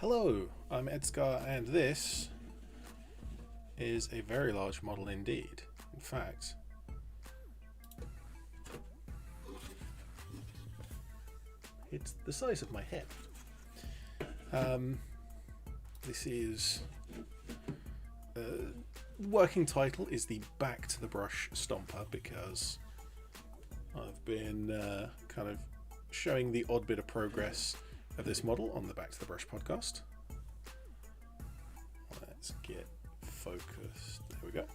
Hello, I'm ED-SKaR and this is a very large model indeed. In fact, it's the size of my head. This is working title is the Back to the Brush Stomper because I've been kind of showing the odd bit of progress of this model on the Back to the Brush podcast. Let's get focused. There we go.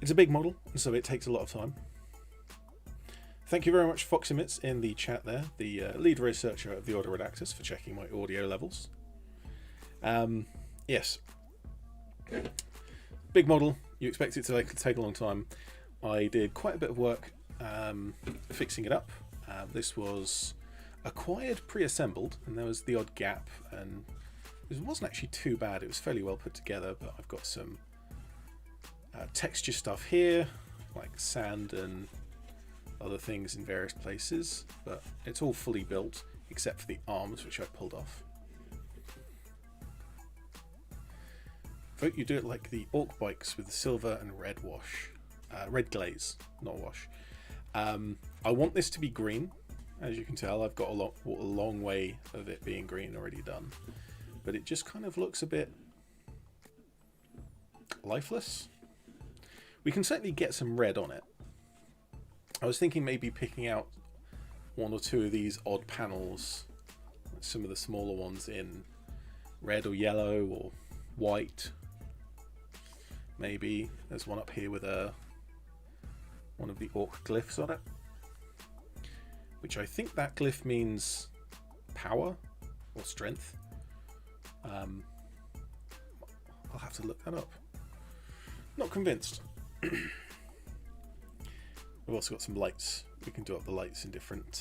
It's a big model, so it takes a lot of time. Thank you very much, Foxymits, in the chat there, the lead researcher of the Auto Redactors, for checking my audio levels. Yes, big model. You expect it to take a long time. I did quite a bit of work fixing it up. This was acquired pre-assembled, and there was the odd gap, and it wasn't actually too bad. It was fairly well put together, but I've got some texture stuff here, like sand and other things in various places, but it's all fully built except for the arms, which I pulled off. Vote you do it like the Orc bikes with the silver and red wash, red glaze, not wash. I want this to be green. As you can tell, I've got a long way of it being green already done, but it just kind of looks a bit lifeless. We can certainly get some red on it. I was thinking maybe picking out one or two of these odd panels, some of the smaller ones in red or yellow or white. Maybe there's one up here with one of the Orc glyphs on it, which I think that glyph means power or strength. I'll have to look that up. Not convinced. We've also got some lights. We can do up the lights in different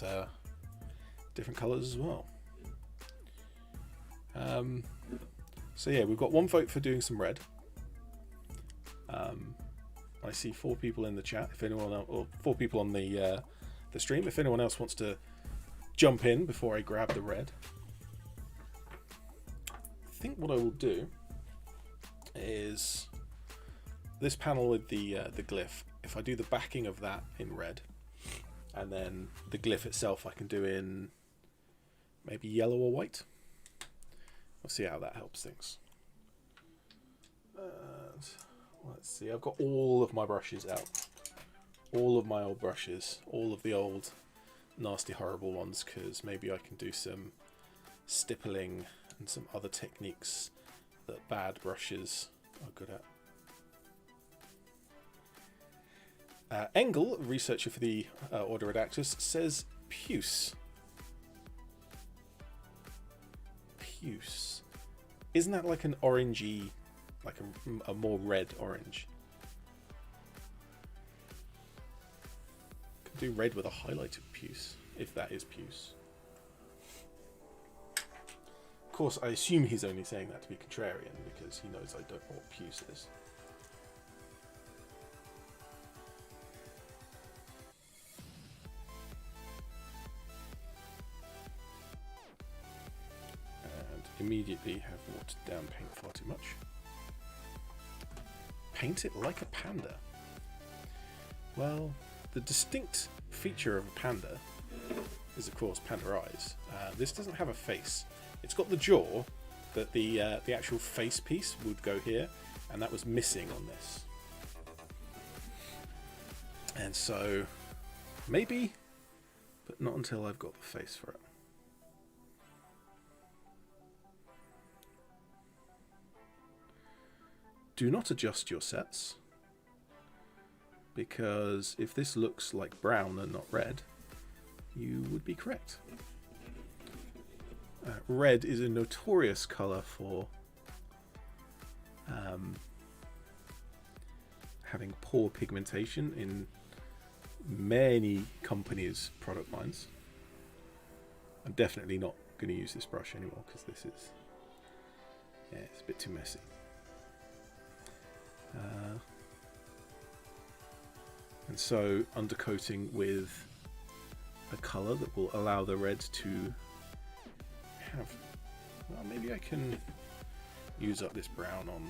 colours as well. So yeah, we've got one vote for doing some red. I see 4 people in the chat. If anyone else, or 4 people on the stream. If anyone else wants to jump in before I grab the red, I think what I will do is this panel with the glyph. If I do the backing of that in red, and then the glyph itself I can do in maybe yellow or white. We'll see how that helps things. Let's see, I've got all of my brushes out. All of my old brushes, all of the old nasty horrible ones, because maybe I can do some stippling and some other techniques that bad brushes are good at. Engel, researcher for the Auto Redactors, says puce. Puce. Isn't that like an orangey, like a more red orange? Could do red with a highlighted puce, if that is puce. Of course, I assume he's only saying that to be contrarian, because he knows I don't know what puce is. Immediately have watered down paint far too much. Paint it like a panda. Well, the distinct feature of a panda is, of course, panda eyes. This doesn't have a face. It's got the jaw, but the actual face piece would go here, and that was missing on this. And so, maybe, but not until I've got the face for it. Do not adjust your sets, because if this looks like brown and not red, you would be correct. Red is a notorious colour for having poor pigmentation in many companies' product lines. I'm definitely not going to use this brush anymore because this is, yeah, it's a bit too messy. And so undercoating with a colour that will allow the red to have... Well, maybe I can use up this brown on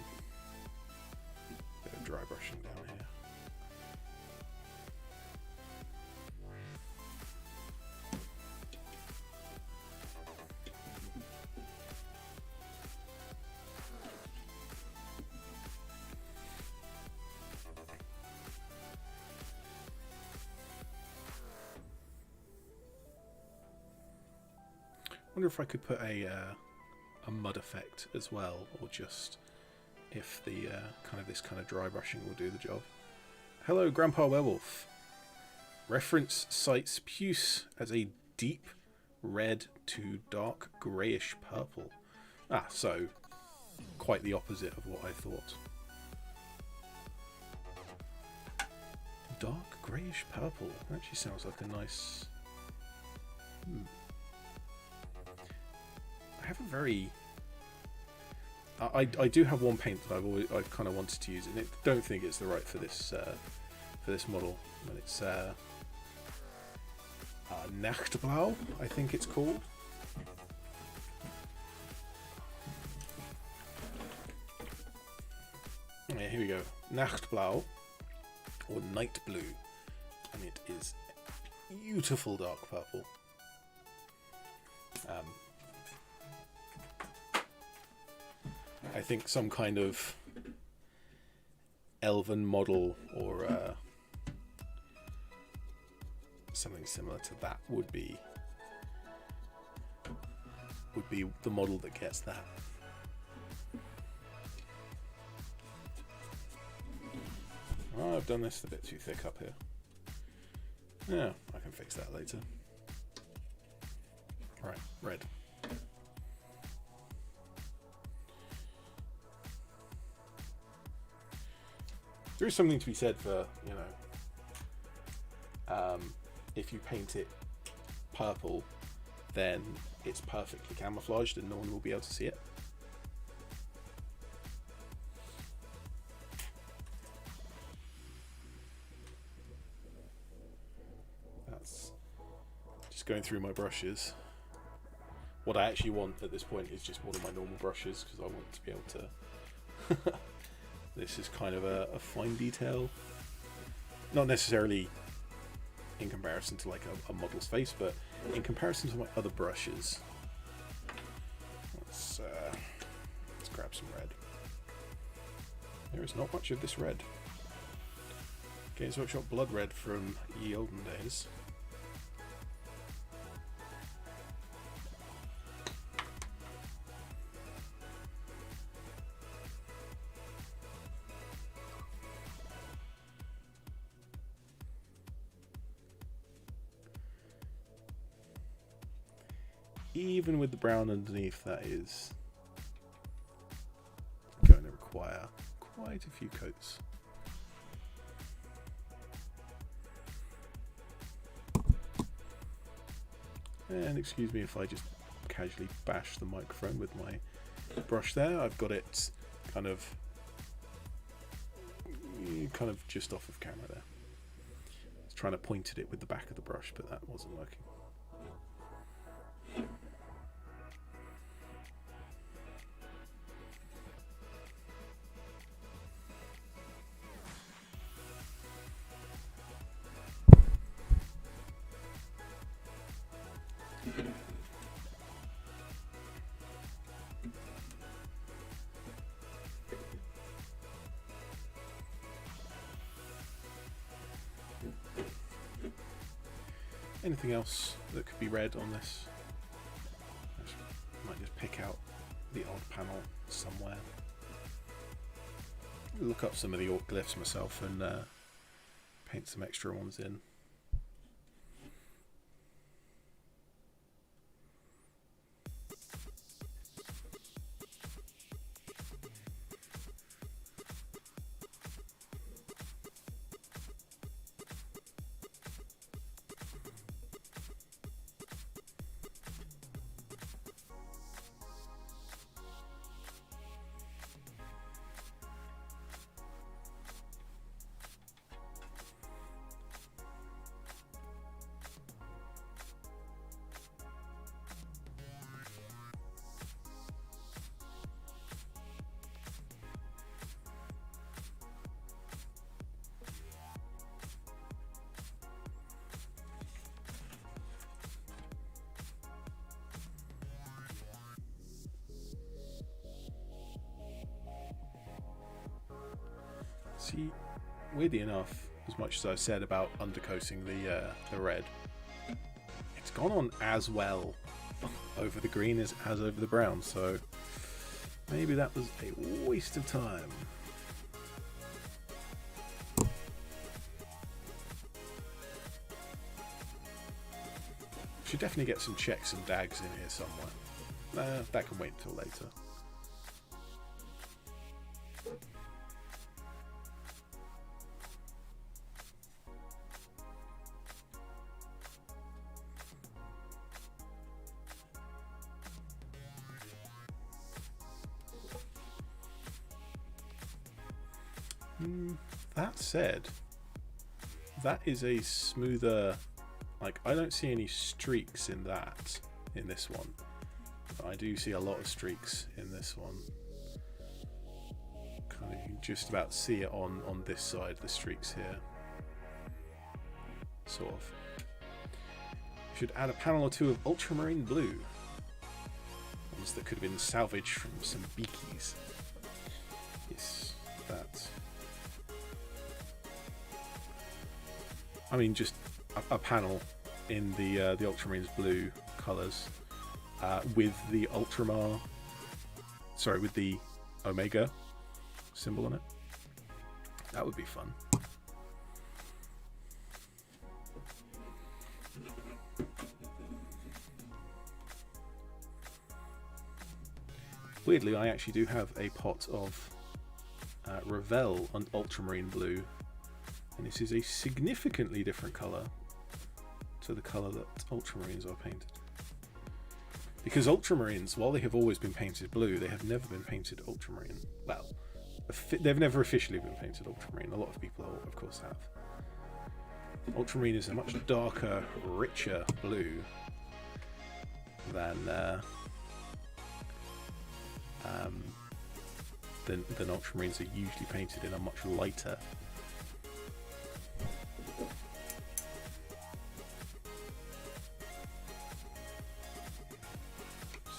a bit of dry brushing down here. I wonder if I could put a mud effect as well, or just if the this kind of dry brushing will do the job. Hello, Grandpa Werewolf. Reference cites puce as a deep red to dark greyish purple. Ah, so quite the opposite of what I thought. Dark greyish purple. Actually sounds like a nice... I have a very... I do have one paint that I've kind of wanted to use, and I don't think it's the right for this model. And it's Nachtblau, I think it's called. Yeah, here we go. Nachtblau, or Night Blue, and it is beautiful dark purple. I think some kind of elven model or something similar to that would be the model that gets that. Oh, I've done this a bit too thick up here. Yeah, I can fix that later. Right, red. There is something to be said for, you know, if you paint it purple, then it's perfectly camouflaged and no one will be able to see it. That's just going through my brushes. What I actually want at this point is just one of my normal brushes, because I want to be able to... This is kind of a fine detail, not necessarily in comparison to like a model's face, but in comparison to my other brushes. Let's grab some red. There is not much of this red. Games Workshop Blood Red from ye olden days. Even with the brown underneath, that is going to require quite a few coats. And excuse me if I just casually bash the microphone with my brush there. I've got it kind of just off of camera there. I was trying to point at it with the back of the brush, but that wasn't working. Anything else that could be red on this? I might just pick out the odd panel somewhere. Look up some of the orc glyphs myself and paint some extra ones in. actually, weirdly enough, as much as I've said about undercoating the red, it's gone on as well over the green as over the brown, so maybe that was a waste of time. Should definitely get some checks and dags in here somewhere. That can wait until later. That said, that is a smoother, like, I don't see any streaks in this one, but I do see a lot of streaks in this one. Kind of, you can just about see it on this side, the streaks here. Sort of. Should add a panel or two of ultramarine blue. Ones that could have been salvaged from some beakies. Yes, that. I mean, just a panel in the ultramarine's blue colours with the with the omega symbol on it. That would be fun. Weirdly, I actually do have a pot of Revell on ultramarine blue. And this is a significantly different colour to the colour that ultramarines are painted. Because ultramarines, while they have always been painted blue, they have never been painted ultramarine. Well, they've never officially been painted ultramarine. A lot of people, of course, have. Ultramarine is a much darker, richer blue than ultramarines are usually painted in a much lighter.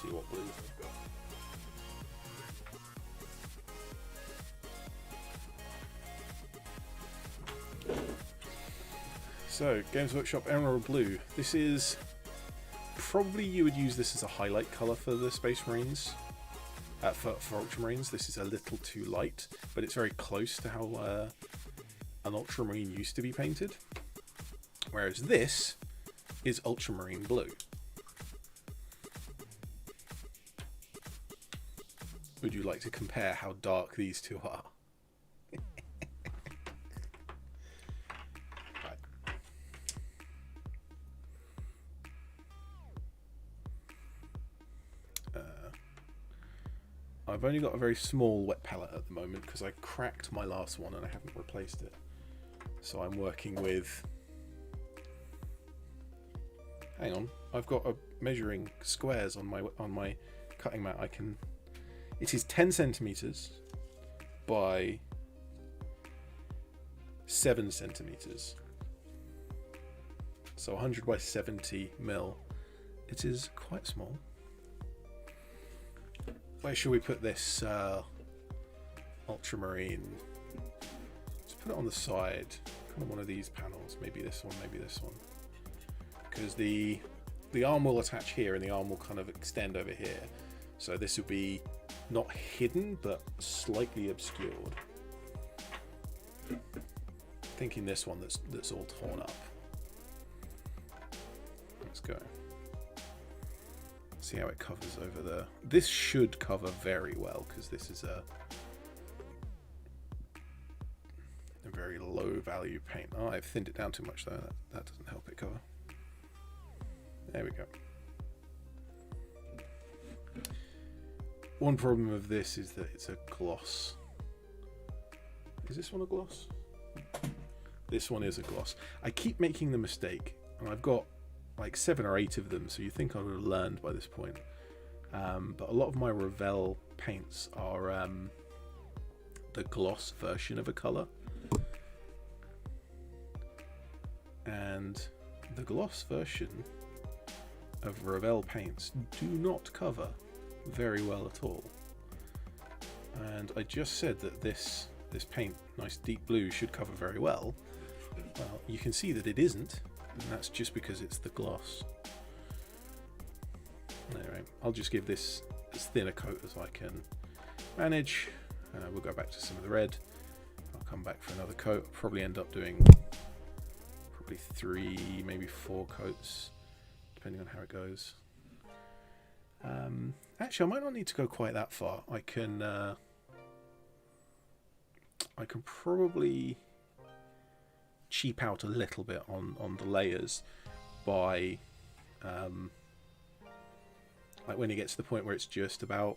See what blues I've got. So, Games Workshop Emerald Blue. This is probably, you would use this as a highlight colour for the Space Marines. For Ultramarines, this is a little too light, but it's very close to how an Ultramarine used to be painted. Whereas this is Ultramarine Blue. Would you like to compare how dark these two are? Right. I've only got a very small wet palette at the moment because I cracked my last one and I haven't replaced it. So I'm working with... Hang on, I've got a measuring squares on my cutting mat. It is 10 centimeters by 7 centimeters. So 100 by 70 mil. It is quite small. Where should we put this ultramarine? Let's put it on the side. Kind of one of these panels. Maybe this one, maybe this one. Because the arm will attach here and the arm will kind of extend over here. So this will be not hidden, but slightly obscured. Thinking this one that's all torn up. Let's go. See how it covers over there. This should cover very well because this is a very low value paint. Oh, I've thinned it down too much though. That doesn't help it cover. There we go. One problem of this is that it's a gloss. Is this one a gloss? This one is a gloss. I keep making the mistake, and I've got like 7 or 8 of them, so you think I would have learned by this point. But a lot of my Revell paints are the gloss version of a colour. And the gloss version of Revell paints do not cover very well at all. And I just said that this this paint, nice deep blue, should cover very well. Well, you can see that it isn't, and that's just because it's the gloss. Anyway, I'll just give this as thin a coat as I can manage. We'll go back to some of the red. I'll come back for another coat. I'll probably end up doing probably 3, maybe 4 coats, depending on how it goes. Actually, I might not need to go quite that far. I can probably cheap out a little bit on the layers by like when it gets to the point where it's just about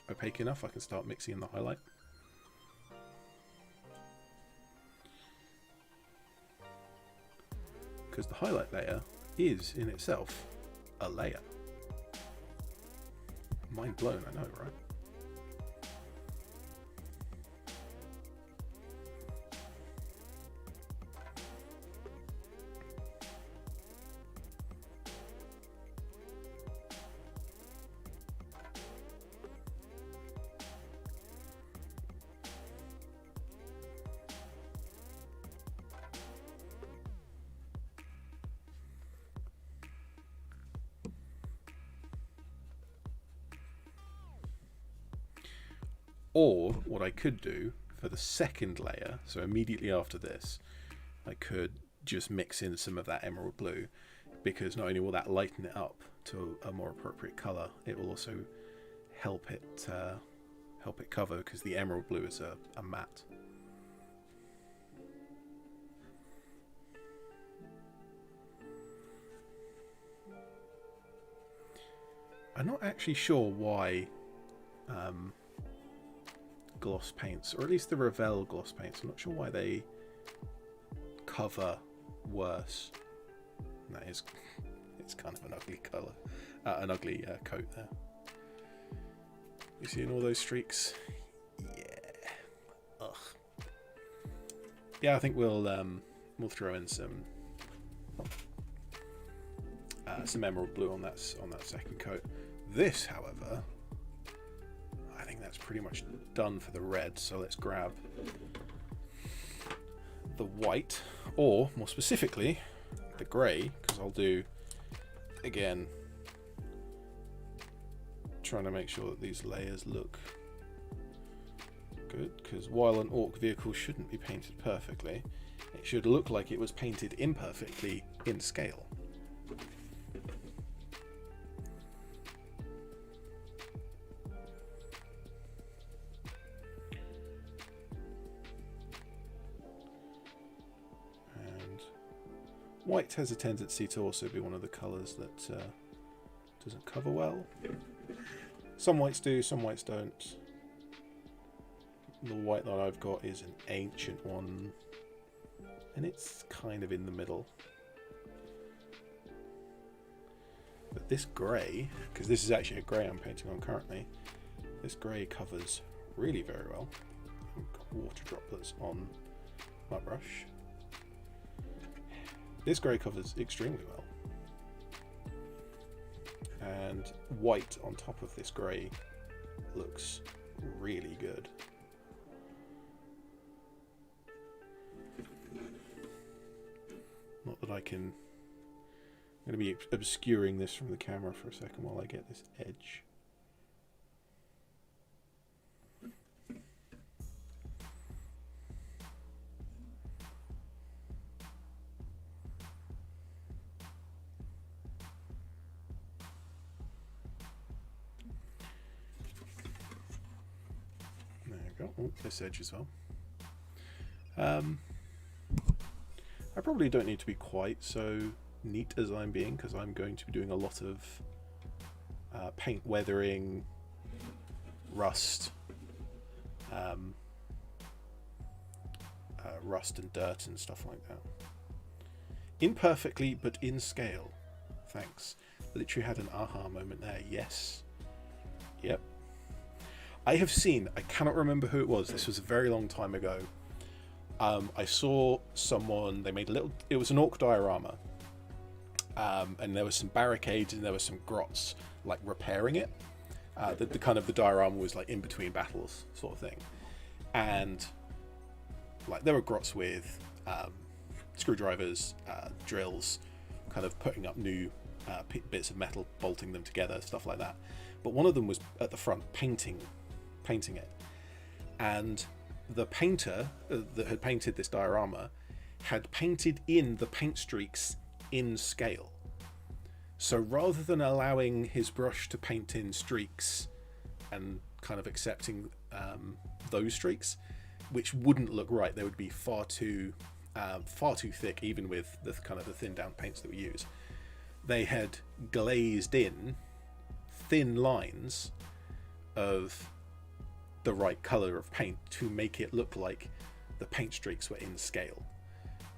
opaque enough, I can start mixing in the highlight. Because the highlight layer is in itself a layer. Mind blown, I know, right? Or what I could do for the second layer, so immediately after this, I could just mix in some of that emerald blue, because not only will that lighten it up to a more appropriate color, it will also help it cover, because the emerald blue is a matte. I'm not actually sure why gloss paints, or at least the Revell gloss paints, I'm not sure why they cover worse. And that is, it's kind of an ugly colour, an ugly coat there. You seeing all those streaks? Yeah. Ugh. Yeah, I think we'll throw in some emerald blue on that second coat. This, however, I think that's pretty much done for the red, so let's grab the white, or more specifically the grey, because I'll do, again, trying to make sure that these layers look good, because while an orc vehicle shouldn't be painted perfectly, it should look like it was painted imperfectly in scale. White has a tendency to also be one of the colours that doesn't cover well. Some whites do, some whites don't. The white that I've got is an ancient one, and it's kind of in the middle. But this grey, because this is actually a grey I'm painting on currently, this grey covers really very well. I've got water droplets on my brush. This grey covers extremely well, and white on top of this grey looks really good. Not that I can... I'm going to be obscuring this from the camera for a second while I get this edge. Oh, this edge as well. I probably don't need to be quite so neat as I'm being, because I'm going to be doing a lot of paint weathering, rust, rust and dirt and stuff like that. Imperfectly, but in scale. Thanks. Literally had an aha moment there. Yes. Yep. I have seen, I cannot remember who it was, this was a very long time ago. I saw someone, they made a little, it was an orc diorama, and there was some barricades and there were some grots, like repairing it. The kind of the diorama was like in between battles sort of thing. and like there were grots with screwdrivers, drills, kind of putting up new bits of metal, bolting them together, stuff like that. But one of them was at the front painting it, and the painter that had painted this diorama had painted in the paint streaks in scale. So rather than allowing his brush to paint in streaks and kind of accepting those streaks, which wouldn't look right, they would be far too thick, even with the kind of the thin down paints that we use, they had glazed in thin lines of the right color of paint to make it look like the paint streaks were in scale.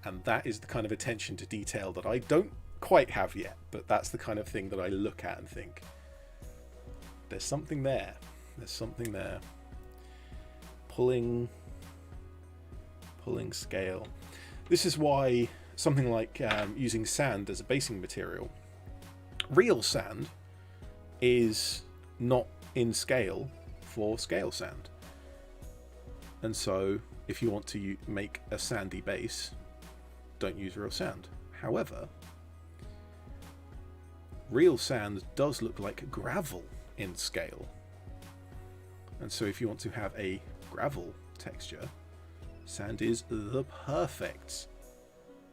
And that is the kind of attention to detail that I don't quite have yet, but that's the kind of thing that I look at and think, there's something there. There's something there. Pulling scale. This is why something like using sand as a basing material. Real sand is not in scale for scale sand. And so if you want to make a sandy base, don't use real sand. However, real sand does look like gravel in scale. And so if you want to have a gravel texture, sand is the perfect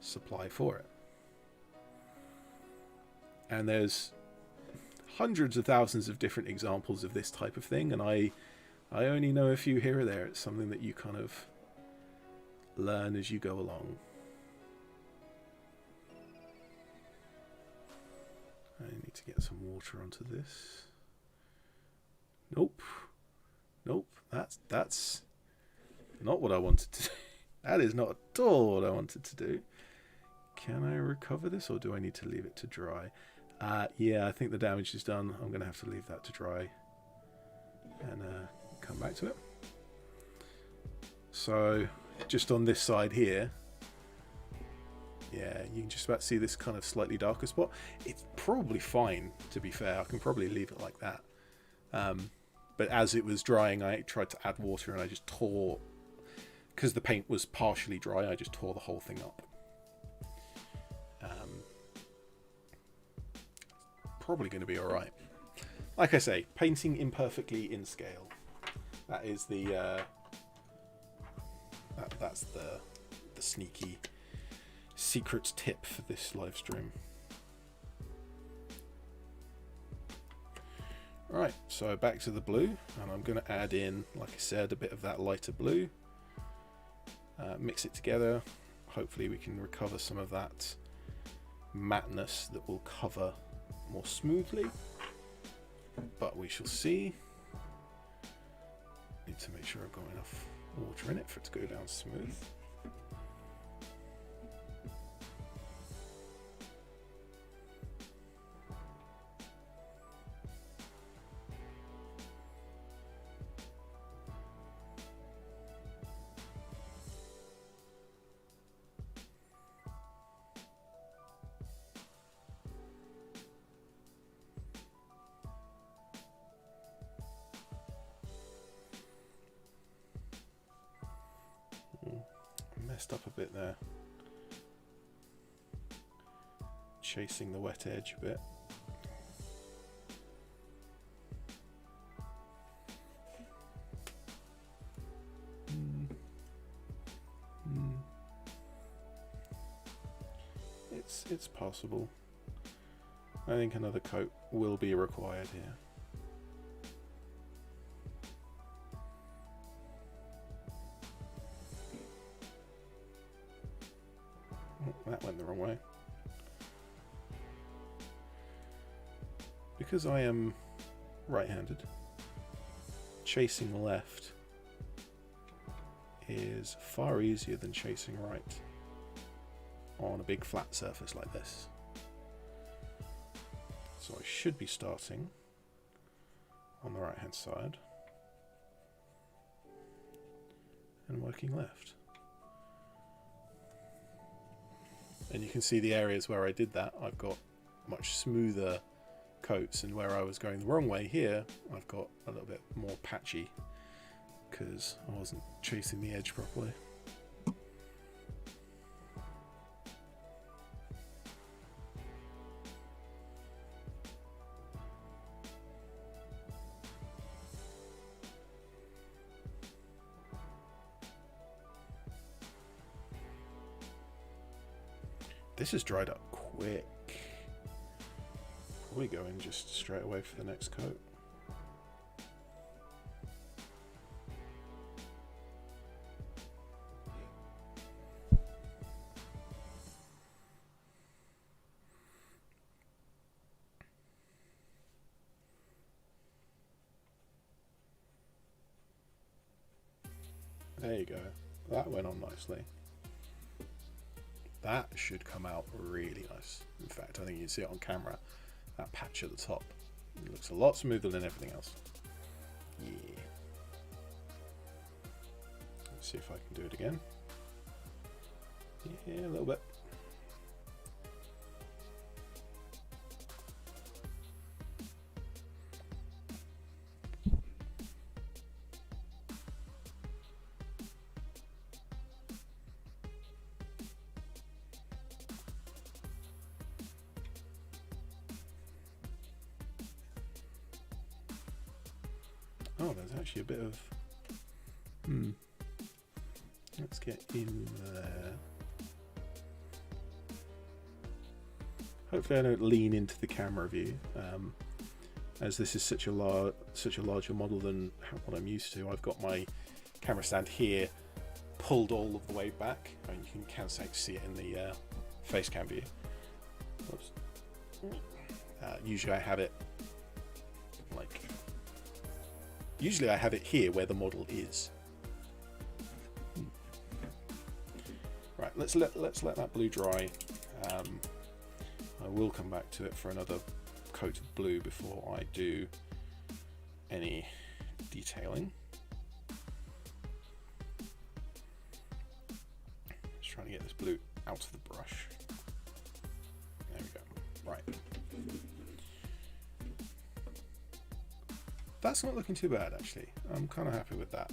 supply for it. And there's hundreds of thousands of different examples of this type of thing, and I only know a few here or there. It's something that you kind of learn as you go along. I need to get some water onto this. Nope. That's not what I wanted to do. That is not at all what I wanted to do. Can I recover this, or do I need to leave it to dry? Yeah, I think the damage is done. I'm going to have to leave that to dry and come back to it. So just on this side here, yeah, you can just about see this kind of slightly darker spot. It's probably fine, to be fair. I can probably leave it like that. But as it was drying, I tried to add water and I just tore, because the paint was partially dry, I just tore the whole thing up. Probably going to be alright. Like I say, painting imperfectly in scale. That is the that's the sneaky secret tip for this live stream. Right, so back to the blue, and I'm going to add in, like I said, a bit of that lighter blue. Mix it together. Hopefully we can recover some of that matteness that will cover more smoothly, but we shall see. Need to make sure I've got enough water in it for it to go down smooth. Messed up a bit there, chasing the wet edge a bit. It's possible. I think another coat will be required here. That went the wrong way. Because I am right-handed, chasing left is far easier than chasing right on a big flat surface like this. So I should be starting on the right-hand side and working left. And you can see the areas where I did that, I've got much smoother coats, and where I was going the wrong way here, I've got a little bit more patchy because I wasn't chasing the edge properly. This has dried up quick. Probably going just straight away for the next coat. There you go. That went on nicely. That should come out really nice. In fact, I think you can see it on camera. That patch at the top. It looks a lot smoother than everything else. Yeah. Let's see if I can do it again. Yeah, a little bit. Oh, there's actually a bit of... Let's get in there. Hopefully I don't lean into the camera view, as this is such a larger model than what I'm used to. I've got my camera stand here pulled all of the way back. I mean, you can see it in the face cam view. Usually I have it like... Usually I have it here where the model is. Right, let's let that blue dry. I will come back to it for another coat of blue before I do any detailing. Just trying to get this blue out of the brush. There we go. Right. That's not looking too bad, actually. I'm kind of happy with that.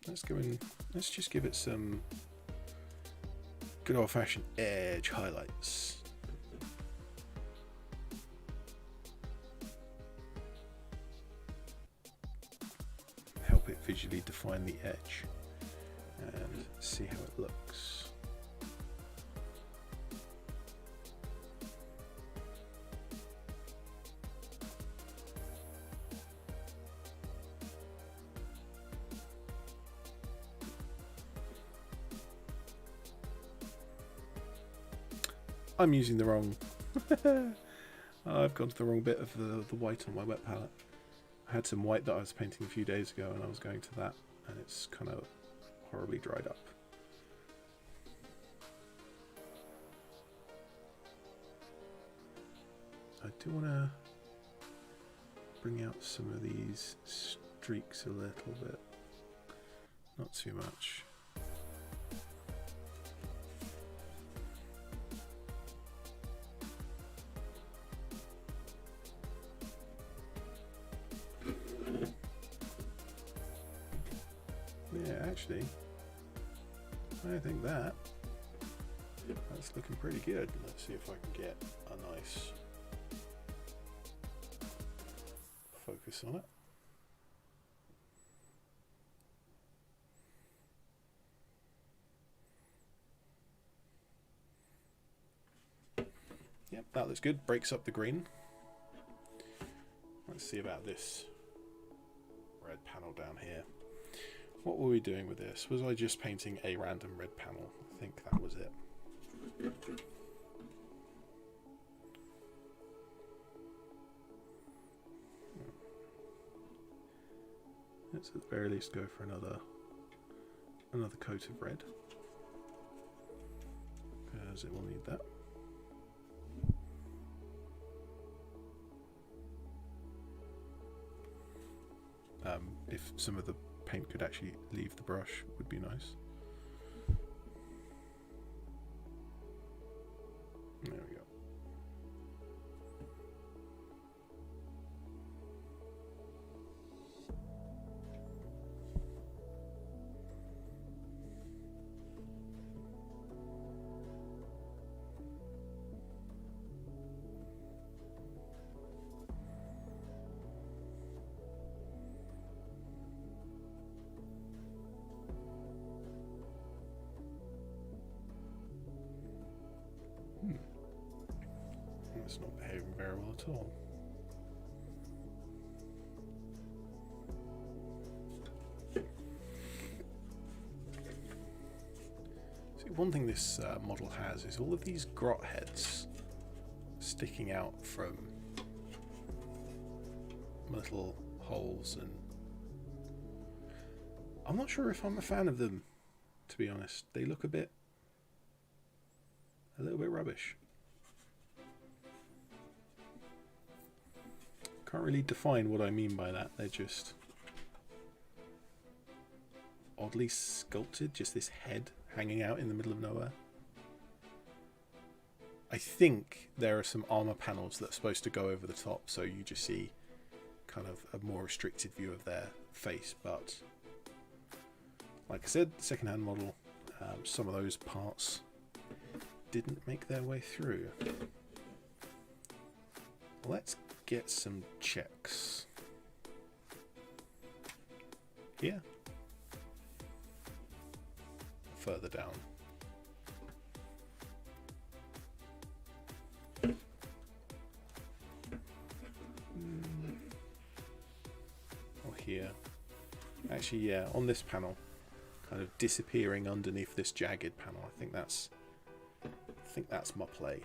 Let's go in. Let's just give it some good old-fashioned edge highlights. Help it visually define the edge and see how it looks. I'm using the wrong... I've gone to the wrong bit of the white on my wet palette. I had some white that I was painting a few days ago and I was going to that, and it's kind of horribly dried up. I do want to bring out some of these streaks a little bit. Not too much. Yeah, actually, I think that's looking pretty good. Let's see if I can get a nice focus on it. Yep, that looks good. Breaks up the green. Let's see about this red panel down here. What were we doing with this? Was I just painting a random red panel? I think that was it. Let's at the very least go for another coat of red, because it will need that. If some of the paint could actually leave the brush, would be nice. There we go. That's not behaving very well at all. See, one thing this model has is all of these grot heads sticking out from little holes, and I'm not sure if I'm a fan of them, to be honest. They look a little bit rubbish. Can't really define what I mean by that. They're just oddly sculpted, just this head hanging out in the middle of nowhere. I think there are some armor panels that are supposed to go over the top, so you just see kind of a more restricted view of their face, but like I said, second-hand model, some of those parts didn't make their way through. Let's get some checks here, further down. Or here. Actually, yeah, on this panel, kind of disappearing underneath this jagged panel. I think that's my play.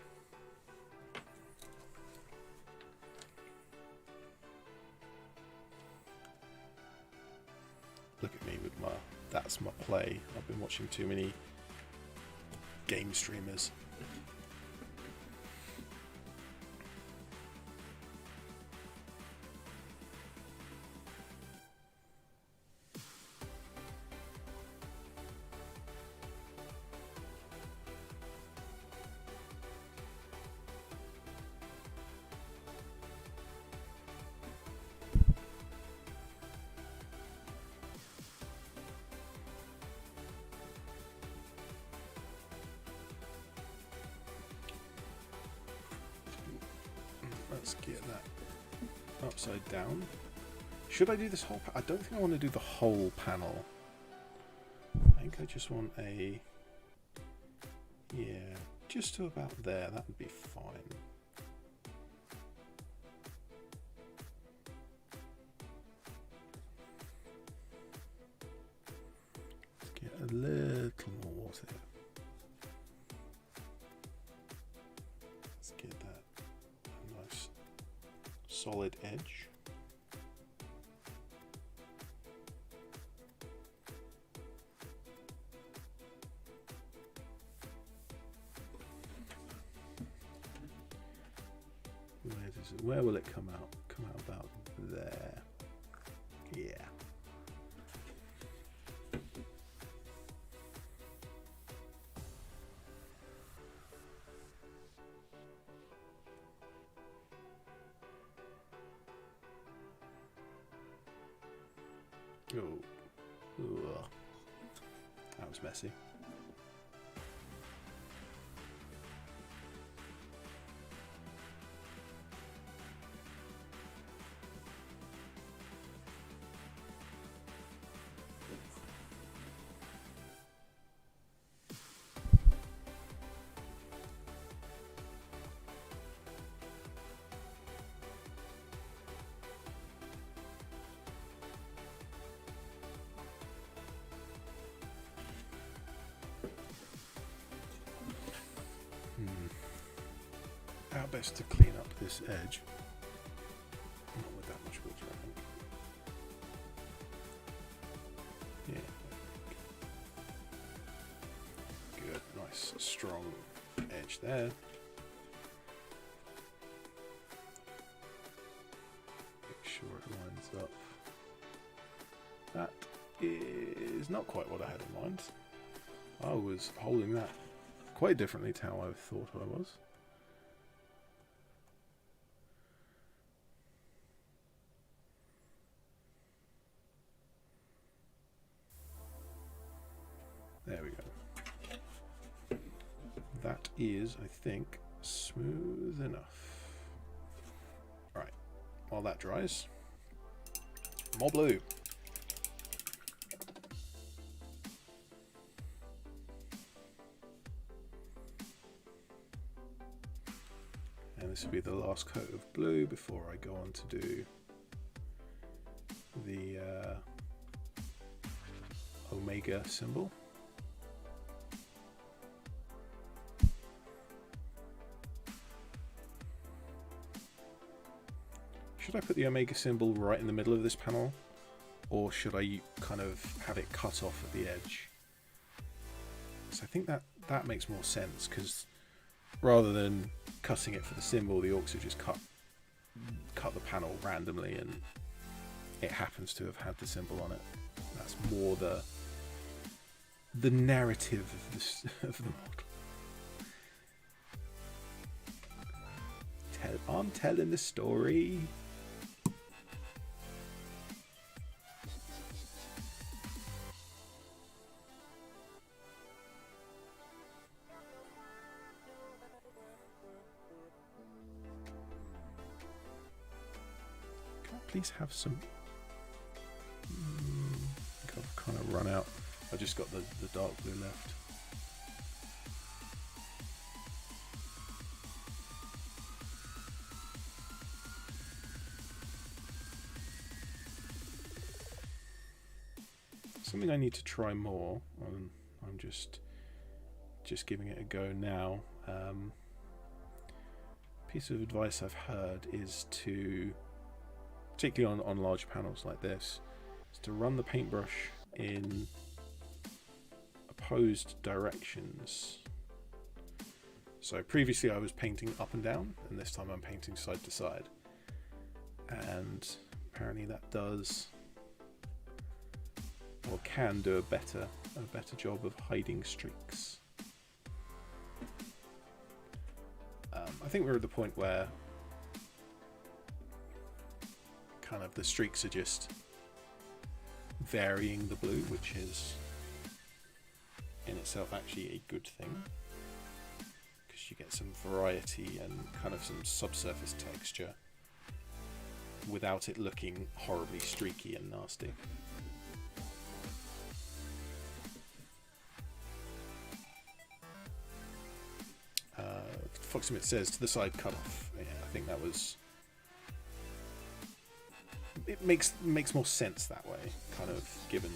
Look at me with my that's my play. I've been watching too many game streamers. Let's get that upside down. Should I do this whole I don't think I want to do the whole panel. I think I just want a... yeah, just to about there. That would be fine. Let's get a little more water here. Let's get that nice solid edge. Where will it come out? Come out about there. Yeah. Oh. Ooh. That was messy. How best to clean up this edge? Not with that much water, I think. Yeah. Good, nice, strong edge there. Make sure it lines up. That is not quite what I had in mind. I was holding that quite differently to how I thought I was. There we go. That is, I think, smooth enough. Right, while that dries, more blue. And this will be the last coat of blue before I go on to do the omega symbol. Should I put the omega symbol right in the middle of this panel, or should I kind of have it cut off at the edge? So I think that makes more sense, because rather than cutting it for the symbol, the orcs have just cut the panel randomly and it happens to have had the symbol on it. That's more the narrative of the model. I'm telling the story. Can I please have some? I've kind of run out. I just got the dark blue left. Something I need to try more. I'm just giving it a go now. Piece of advice I've heard is to, particularly on large panels like this, is to run the paintbrush in opposed directions. So previously I was painting up and down, and this time I'm painting side to side. And apparently that does, or can do a better job of hiding streaks. I think we're at the point where kind of the streaks are just varying the blue, which is in itself actually a good thing, because you get some variety and kind of some subsurface texture without it looking horribly streaky and nasty. Foxymit says to the side cut off. Yeah, I think that was. It makes more sense that way, kind of given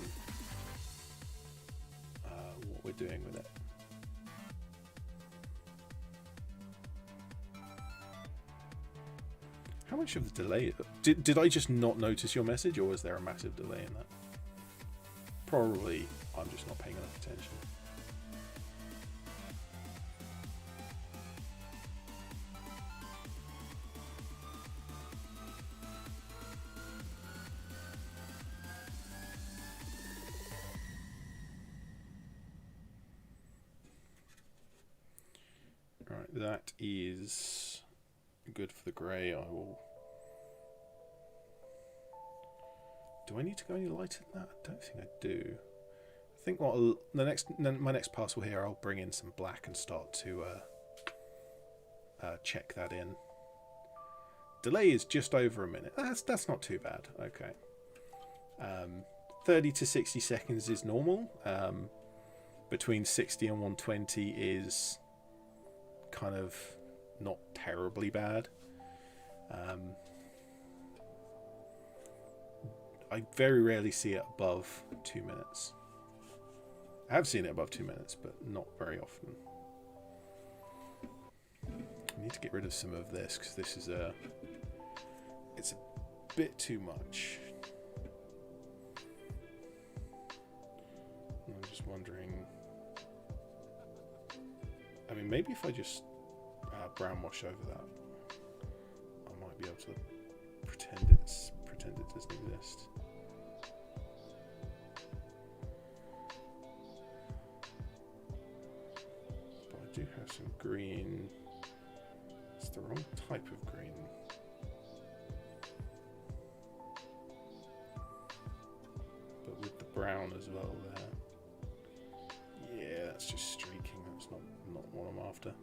what we're doing with it. How much of the delay? Did I just not notice your message, or was there a massive delay in that? Probably I'm just not paying enough attention. Right, that is good for the grey. I will. Do I need to go any lighter than that? I don't think I do. I think my next parcel here, I'll bring in some black and start to check that in. Delay is just over a minute. That's not too bad. Okay. 30 to 60 seconds is normal. Between 60 and 120 is kind of not terribly bad. I very rarely see it above 2 minutes. I have seen it above 2 minutes, but not very often. I need to get rid of some of this, because this is it's a bit too much. I'm just wondering, I mean, maybe if I just brown wash over that, I might be able to pretend it doesn't exist. But I do have some green. It's the wrong type of green. But with the brown as well there. Yeah, that's just streaking. That's not what I'm after.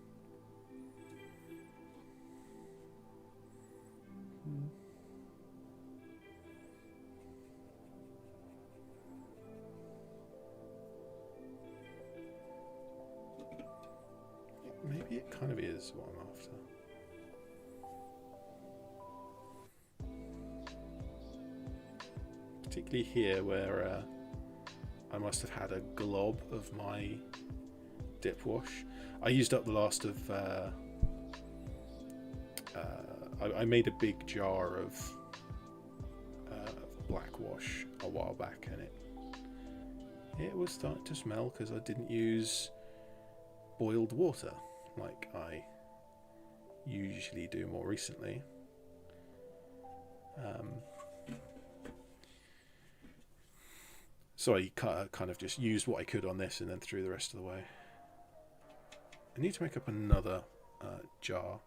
Maybe it kind of is what I'm after. particularly here where I must have had a glob of my dip wash. I used up the last of I made a big jar of black wash a while back, and it was starting to smell because I didn't use boiled water like I usually do more recently. So I kind of just used what I could on this and then threw the rest of the way. I need to make up another jar,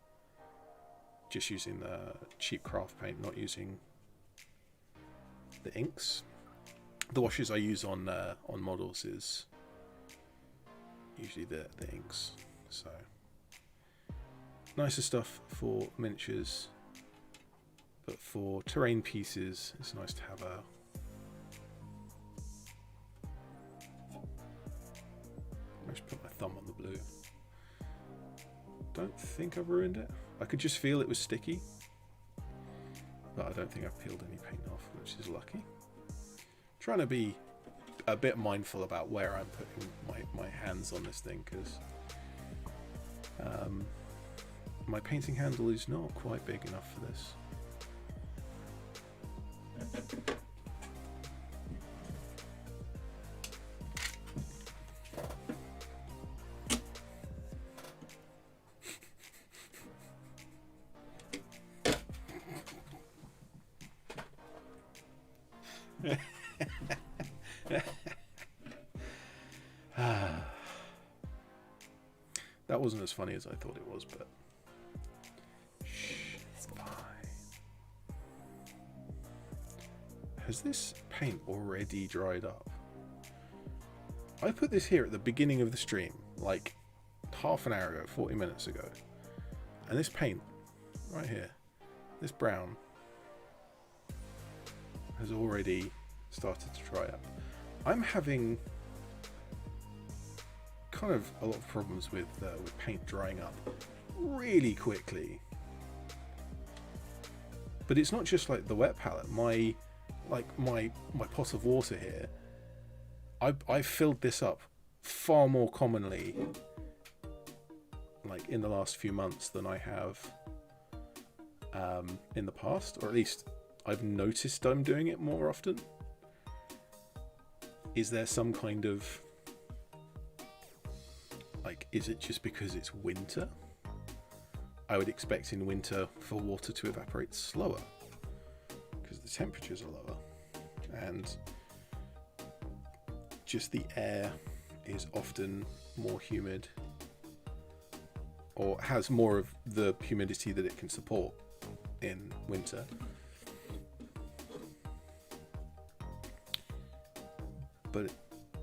just using the cheap craft paint, not using the inks. The washes I use on models is usually the inks. So nicer stuff for miniatures, but for terrain pieces it's nice to have a I just put my thumb on the blue. Don't think I've ruined it. I could just feel it was sticky, but I don't think I've peeled any paint off, which is lucky. Trying to be a bit mindful about where I'm putting my hands on this thing, because my painting handle is not quite big enough for this. That wasn't as funny as I thought it was, but shh, it's fine. Has this paint already dried up? I put this here at the beginning of the stream, like half an hour ago, 40 minutes ago. And this paint, right here, this brown, has already started to dry up. I'm having kind of a lot of problems with paint drying up really quickly. But it's not just like the wet palette. My pot of water here, I've filled this up far more commonly, like in the last few months, than I have in the past, or at least I've noticed I'm doing it more often. Is there some kind of, like, is it just because it's winter? I would expect in winter for water to evaporate slower because the temperatures are lower, and just the air is often more humid, or has more of the humidity that it can support in winter. But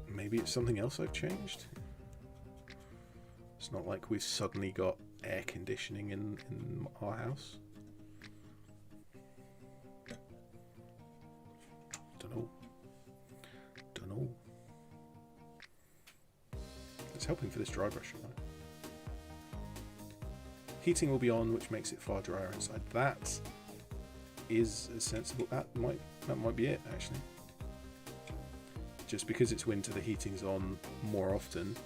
maybe it's something else I've changed. It's not like we've suddenly got air conditioning in our house. Don't know. It's helping for this dry brush, right? Heating will be on, which makes it far drier inside. That is a sensible. That might be it, actually. Just because it's winter, the heating's on more often.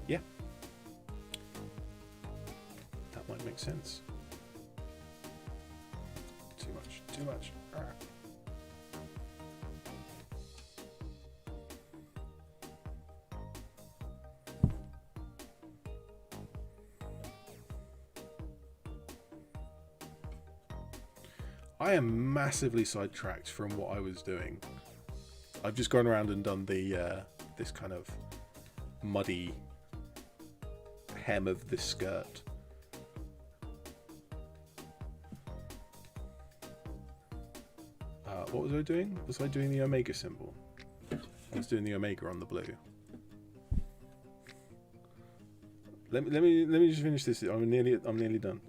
Yeah, that might make sense. Too much. All right. I am massively sidetracked from what I was doing. I've just gone around and done the this kind of muddy hem of this skirt. What was I doing? Was I doing the omega symbol? I was doing the omega on the blue. Let me just finish this. I'm nearly done.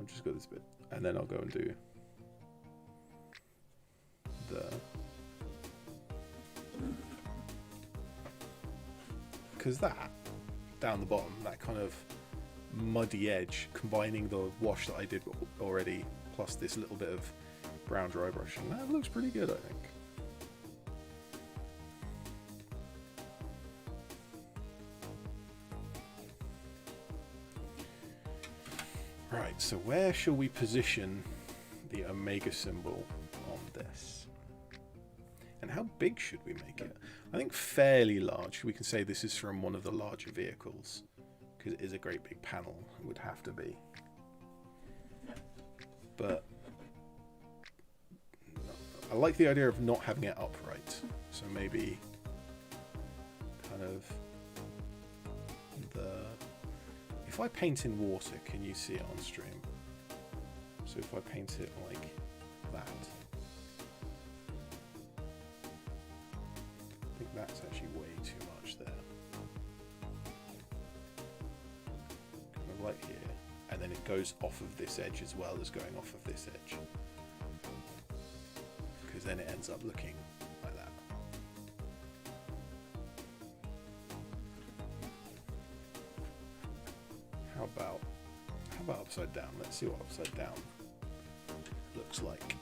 I've just got this bit, and then I'll go and do the, because that down the bottom, that kind of muddy edge, combining the wash that I did already plus this little bit of brown dry brushing. That looks pretty good, I think. Right, so where shall we position the Omega symbol on this? And how big should we make it? I think fairly large. We can say this is from one of the larger vehicles, because it is a great big panel. It would have to be. But I like the idea of not having it upright. So maybe kind of the... If I paint in water, can you see it on stream? So if I paint it like that, I think that's actually way too much there. Kind of like here, and then it goes off of this edge as well as going off of this edge, because then it ends up looking like that. How about upside down? Let's see what upside down looks like.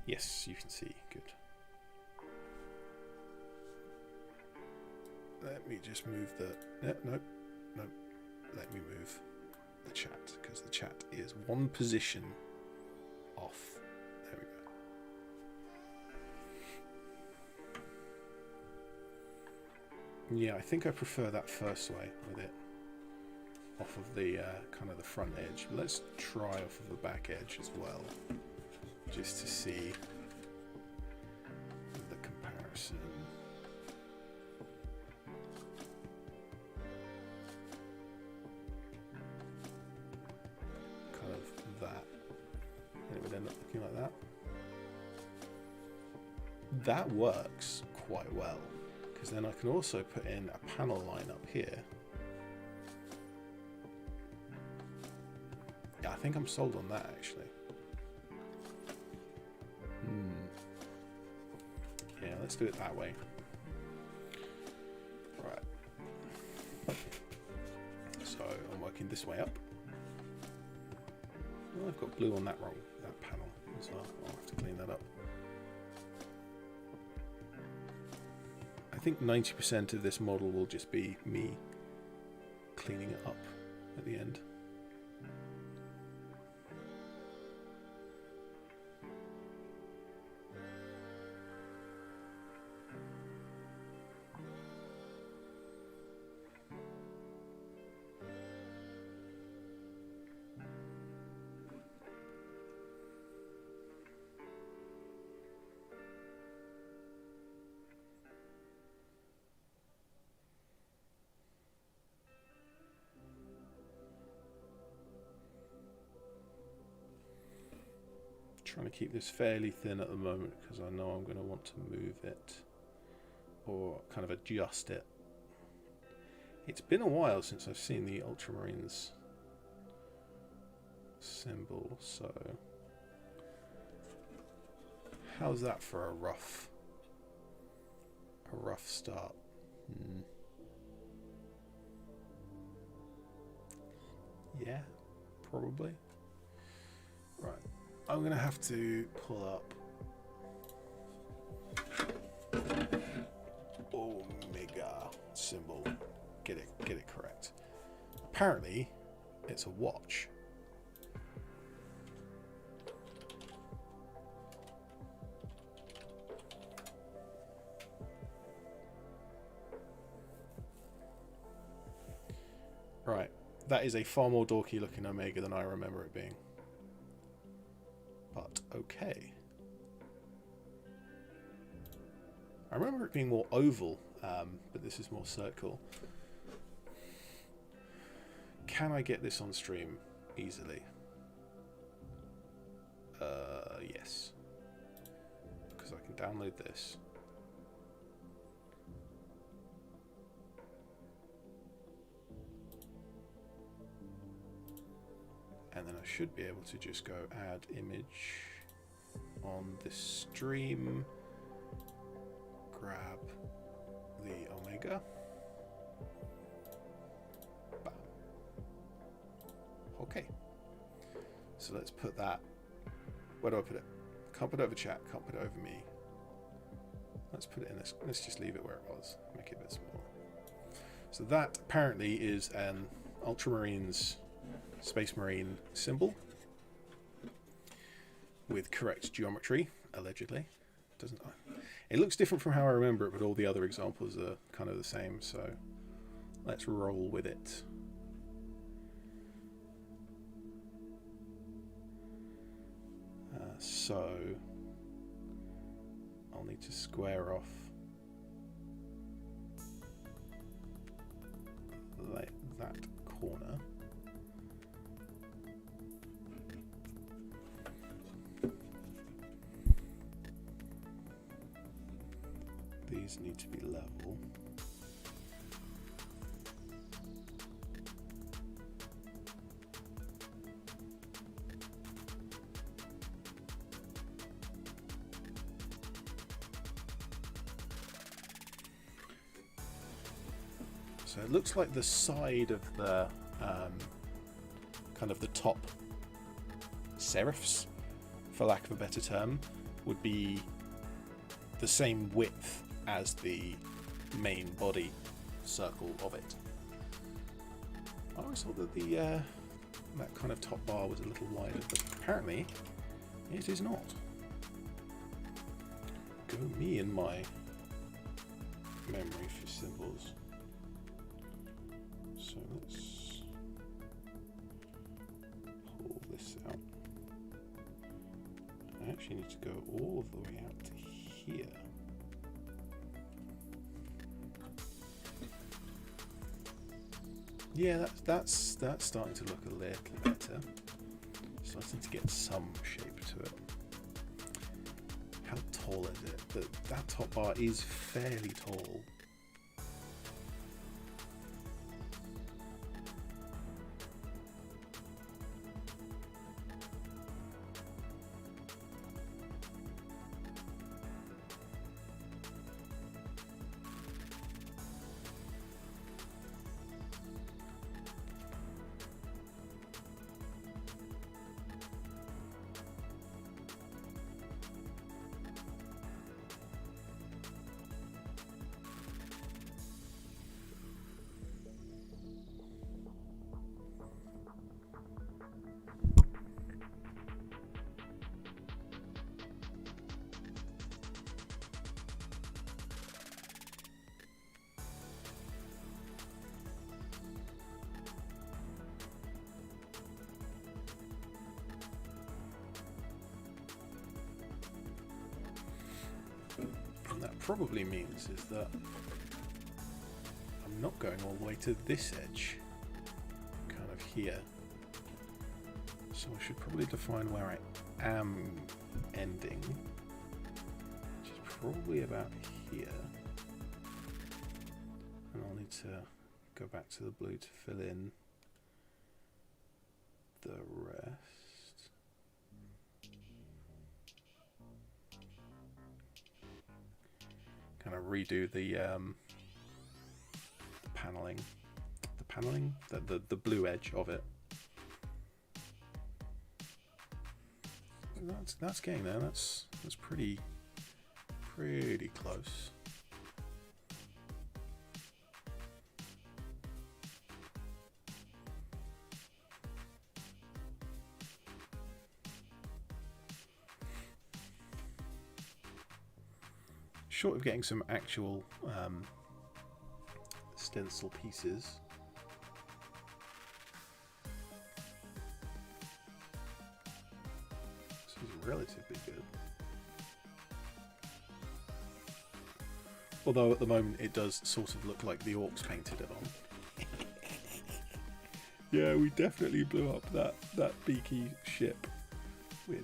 Yes, you can see. Good. Let me just move the... No. Let me move the chat, because the chat is one position off. There we go. Yeah, I think I prefer that first way with it off of the kind of the front edge. But let's try off of the back edge as well, just to see the comparison. Kind of that. And it would end up looking like that. That works quite well, because then I can also put in a panel line up here. Yeah, I think I'm sold on that actually. Yeah, let's do it that way. Right. So I'm working this way up. Oh, I've got blue on that panel as well. I'll have to clean that up. I think 90% of this model will just be me cleaning it up at the end. Trying to keep this fairly thin at the moment, because I know I'm going to want to move it or kind of adjust it. It's been a while since I've seen the Ultramarines symbol, so how's that for a rough start? Yeah, probably. Right. I'm going to have to pull up Omega symbol. Get it correct. Apparently, it's a watch. Right. That is a far more dorky looking Omega than I remember it being. But okay. I remember it being more oval, but this is more circle. Can I get this on stream easily? Yes. Because I can download this. And then I should be able to just go add image. on this stream, grab the omega. Bam. Okay. So let's put that. Where do I put it? Can't put it over chat. Can't put it over me. Let's put it in this. Let's just leave it where it was. Make it a bit smaller. So that apparently is an Ultramarines Space Marine symbol with correct geometry, allegedly. Doesn't it looks different from how I remember it, but all the other examples are kind of the same, so let's roll with it. So I'll need to square off that corner. These need to be level. So it looks like the side of the kind of the top serifs, for lack of a better term, would be the same width as the main body circle of it. I always thought that the that kind of top bar was a little wider, but apparently it is not. Go me and my memory for symbols. So let's pull this out. I actually need to go all the way out to here. Yeah, that's starting to look a little better. Starting to get some shape to it. How tall is it? That top bar is fairly tall. That probably means is that I'm not going all the way to this edge, kind of here. So I should probably define where I am ending, which is probably about here. And I'll need to go back to the blue to fill in the rest. Kind of redo the paneling, the blue edge of it. That's getting there. That's pretty close. Short of getting some actual stencil pieces, this is relatively good. Although at the moment it does sort of look like the orcs painted it on. Yeah, we definitely blew up that beaky ship with.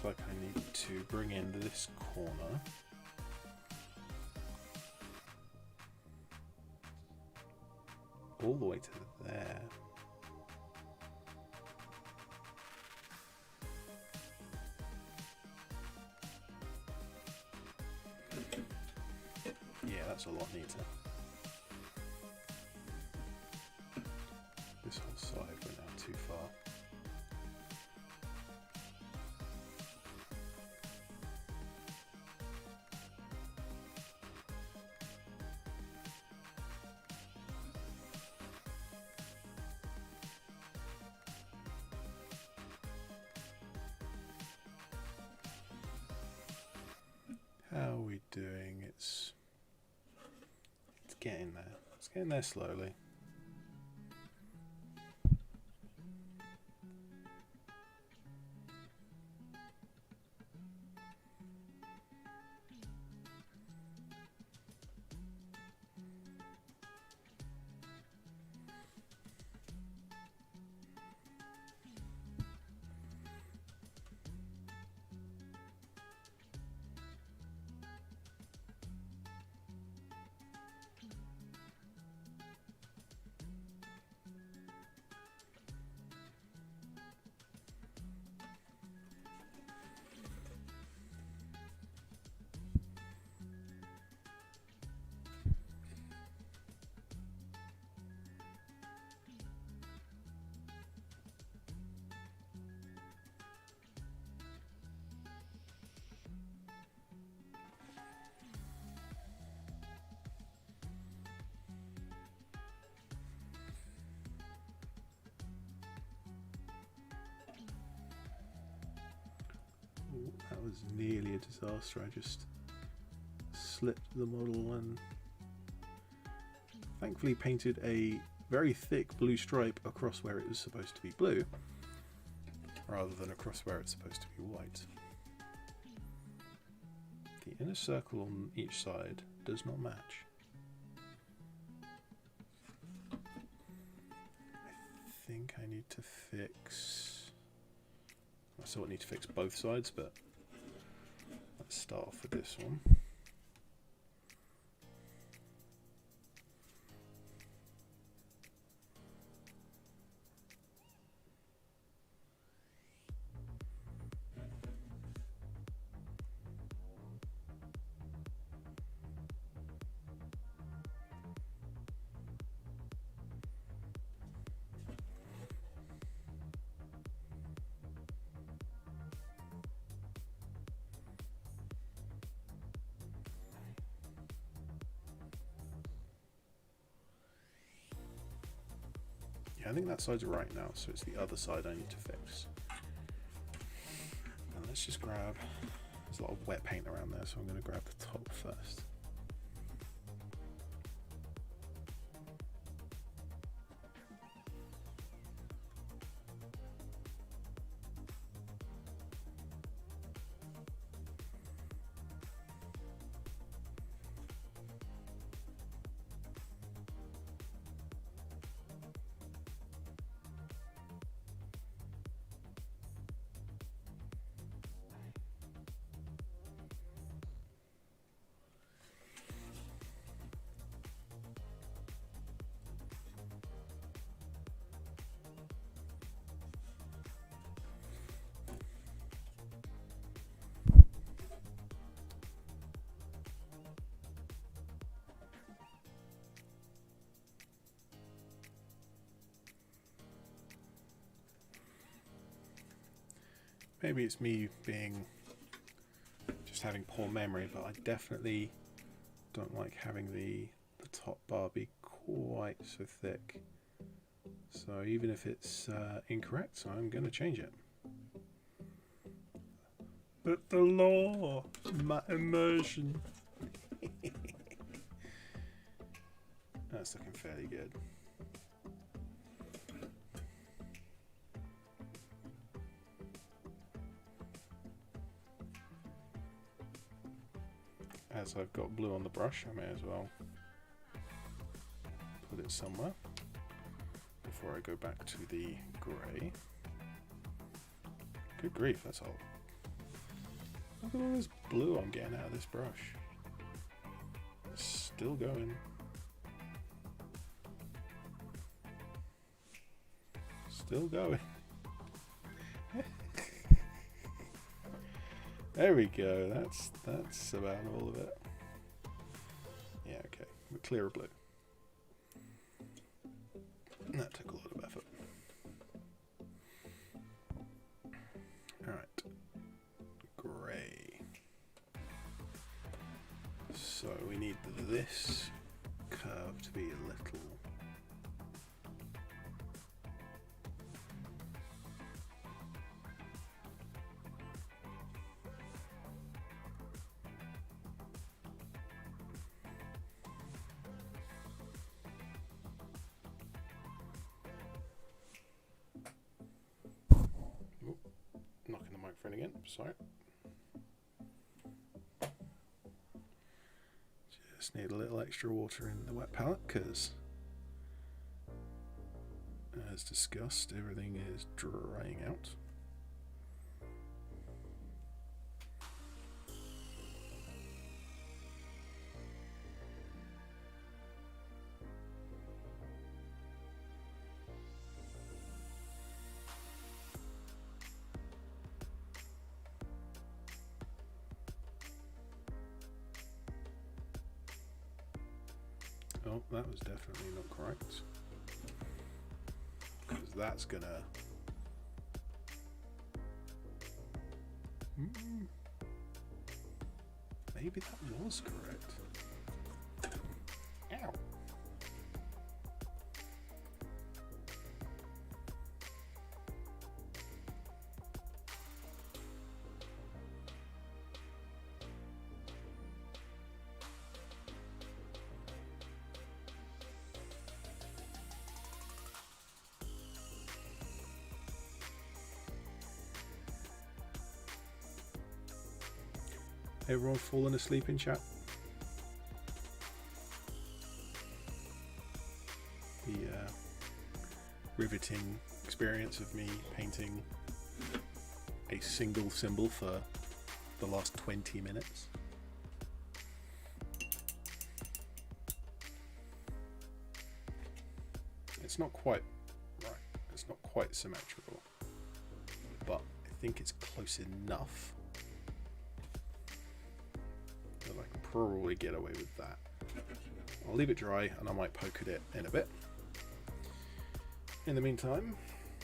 looks like I need to bring in this corner. All the way to there. Yeah, that's a lot neater. This whole side went out too far. How are we doing? It's getting there. It's getting there slowly. That was nearly a disaster. I just slipped the model and thankfully painted a very thick blue stripe across where it was supposed to be blue rather than across where it's supposed to be white. The inner circle on each side does not match. I think I need to fix... I still need to fix both sides, but let's start off with this one. Yeah, I think that side's right now, so it's the other side I need to fix. And let's just grab, there's a lot of wet paint around there, so I'm going to grab the top first. Maybe it's me being just having poor memory, but I definitely don't like having the top bar be quite so thick. So even if it's incorrect, I'm going to change it. But the law, my immersion. That's looking fairly good. As I've got blue on the brush, I may as well put it somewhere before I go back to the grey. Good grief, that's Look at all this blue I'm getting out of this brush. It's still going. Still going. There we go. That's about all of it. Yeah, okay. We're clear of blue. That took a lot of effort. Alright. Grey. So we need this curve to be a little... knocking the microphone again, sorry. Just need a little extra water in the wet palette because, as discussed, everything is drying out. Oh, that was definitely not correct. Because that's gonna... Maybe that was correct. Ow. Everyone fallen asleep in chat? The riveting experience of me painting a single symbol for the last 20 minutes. It's not quite right. It's not quite symmetrical, but I think it's close enough. I can probably get away with that. I'll leave it dry and I might poke at it in a bit. In the meantime,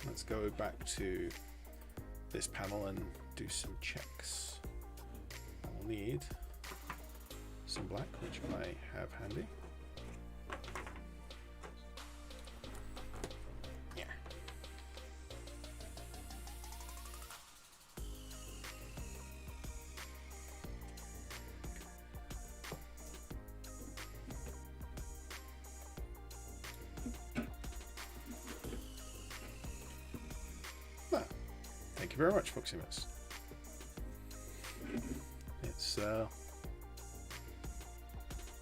let's go back to this panel and do some checks. I'll need some black, which I have handy. Thank you very much, Foximus. It's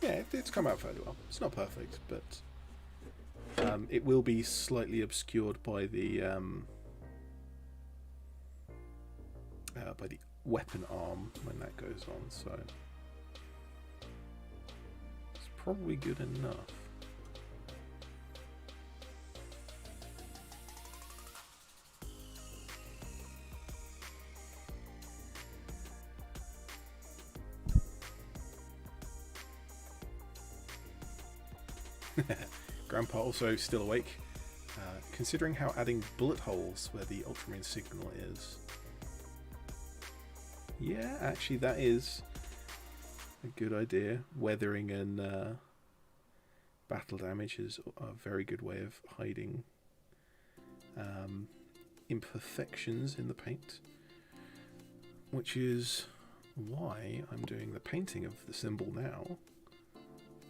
yeah, it's come out fairly well. It's not perfect, but it will be slightly obscured by the weapon arm when that goes on, so it's probably good enough. Grandpa also still awake, considering how adding bullet holes where the ultramarine signal is. Yeah, actually that is a good idea. Weathering and battle damage is a very good way of hiding imperfections in the paint, which is why I'm doing the painting of the symbol now,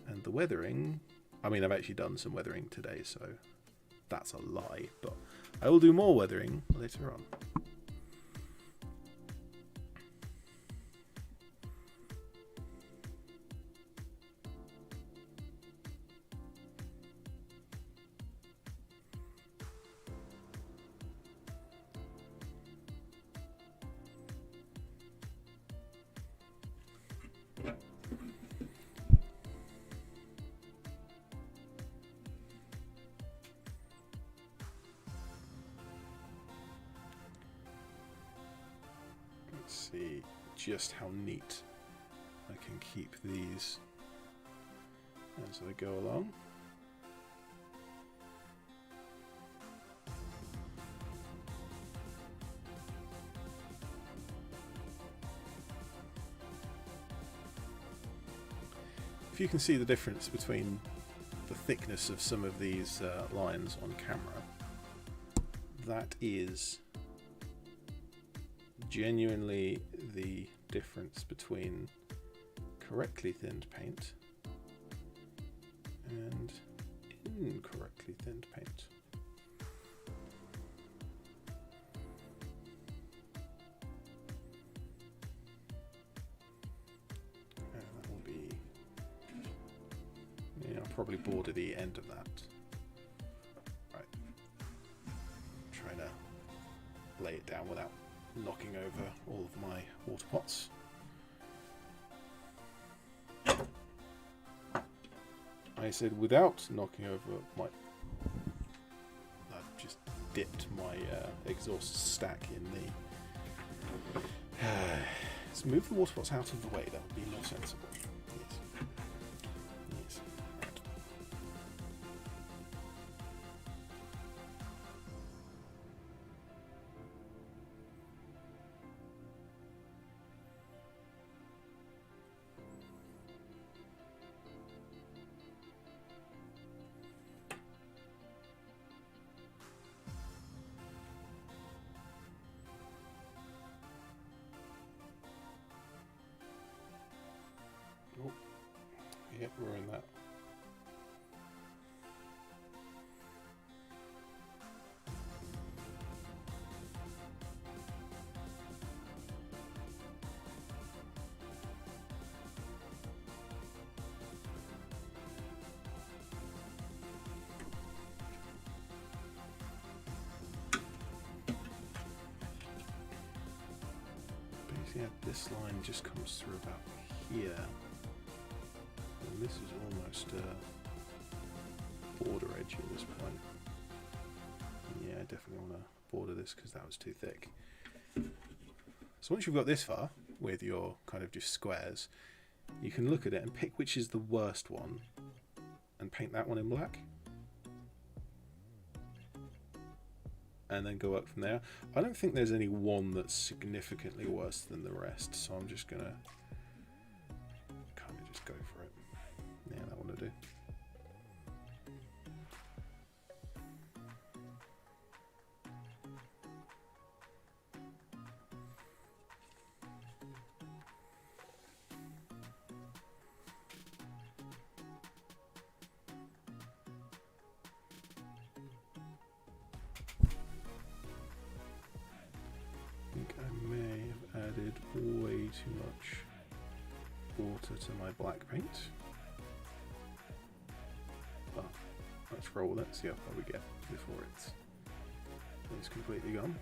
and the weathering. I mean, I've actually done some weathering today, so that's a lie, but I will do more weathering later on. see just how neat I can keep these as I go along. If you can see the difference between the thickness of some of these lines on camera, that is genuinely the difference between correctly thinned paint and incorrectly thinned paint. And that will be, yeah, I'll probably border the end of that. Right. Trying to lay it down without knocking over all of my water pots. I said without knocking over my... I've just dipped my exhaust stack in the... Let's move the water pots out of the way, that would be more sensible. Yes. Yes. Right. Oh, yep, we're in that. Basically, yeah, this line just comes through about here. And this is almost a border edge at this point. Yeah, I definitely want to border this because that was too thick. So once you've got this far with your kind of just squares, you can look at it and pick which is the worst one and paint that one in black. And then go up from there. I don't think there's any one that's significantly worse than the rest, so I'm just going to kind of just go for it. Yeah, that one will do. I think I may have added way too much water to my black paint. But let's roll with it, see how far we get before it's completely gone.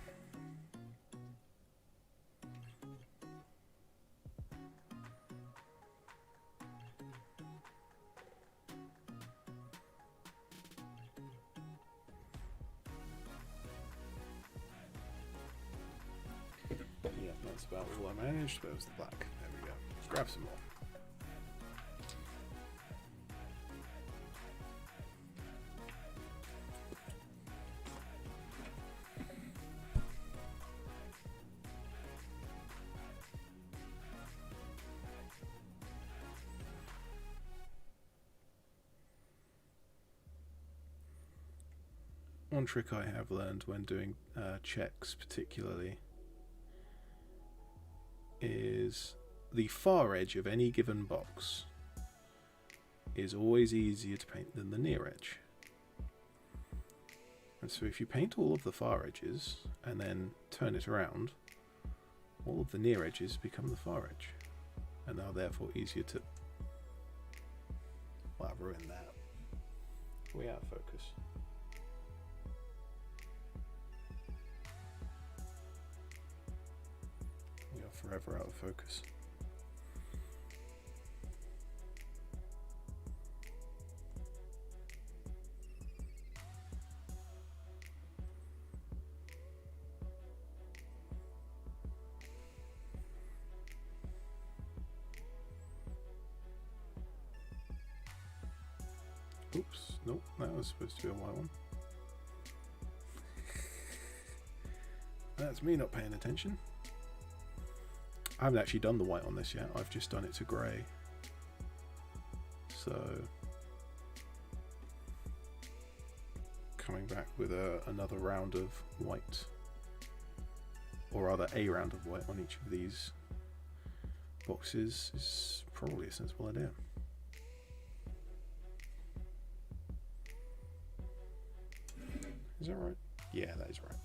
Yeah, that's about all I managed, but it was the black. There we go. Let's grab some more. One trick I have learned when doing checks particularly is the far edge of any given box is always easier to paint than the near edge. And so if you paint all of the far edges and then turn it around, all of the near edges become the far edge and are therefore easier to... Well, I've ruined that. Way out of focus. We are forever out of focus. Oops, nope, that was supposed to be a white one. That's me not paying attention. I haven't actually done the white on this yet, I've just done it to grey. So, coming back with another round of white, or rather a round of white on each of these boxes is probably a sensible idea. Is that right? Yeah, that is right.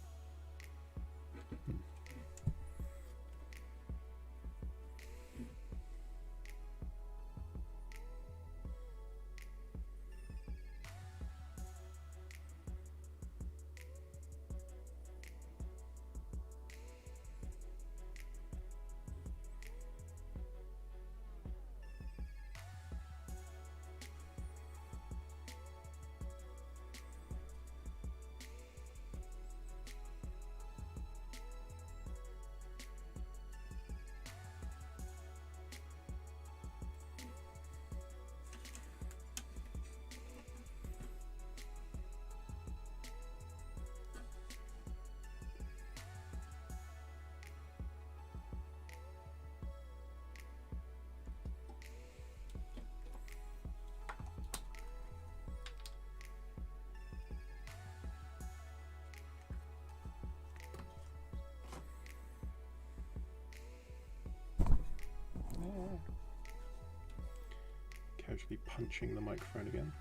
Casually punching the microphone again.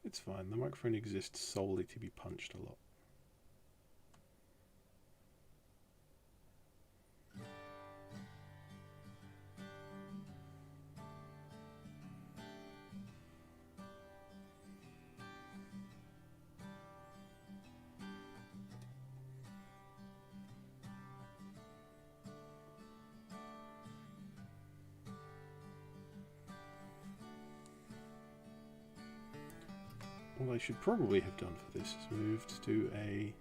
It's fine, the microphone exists solely to be punched a lot. What I should probably have done for this is moved to a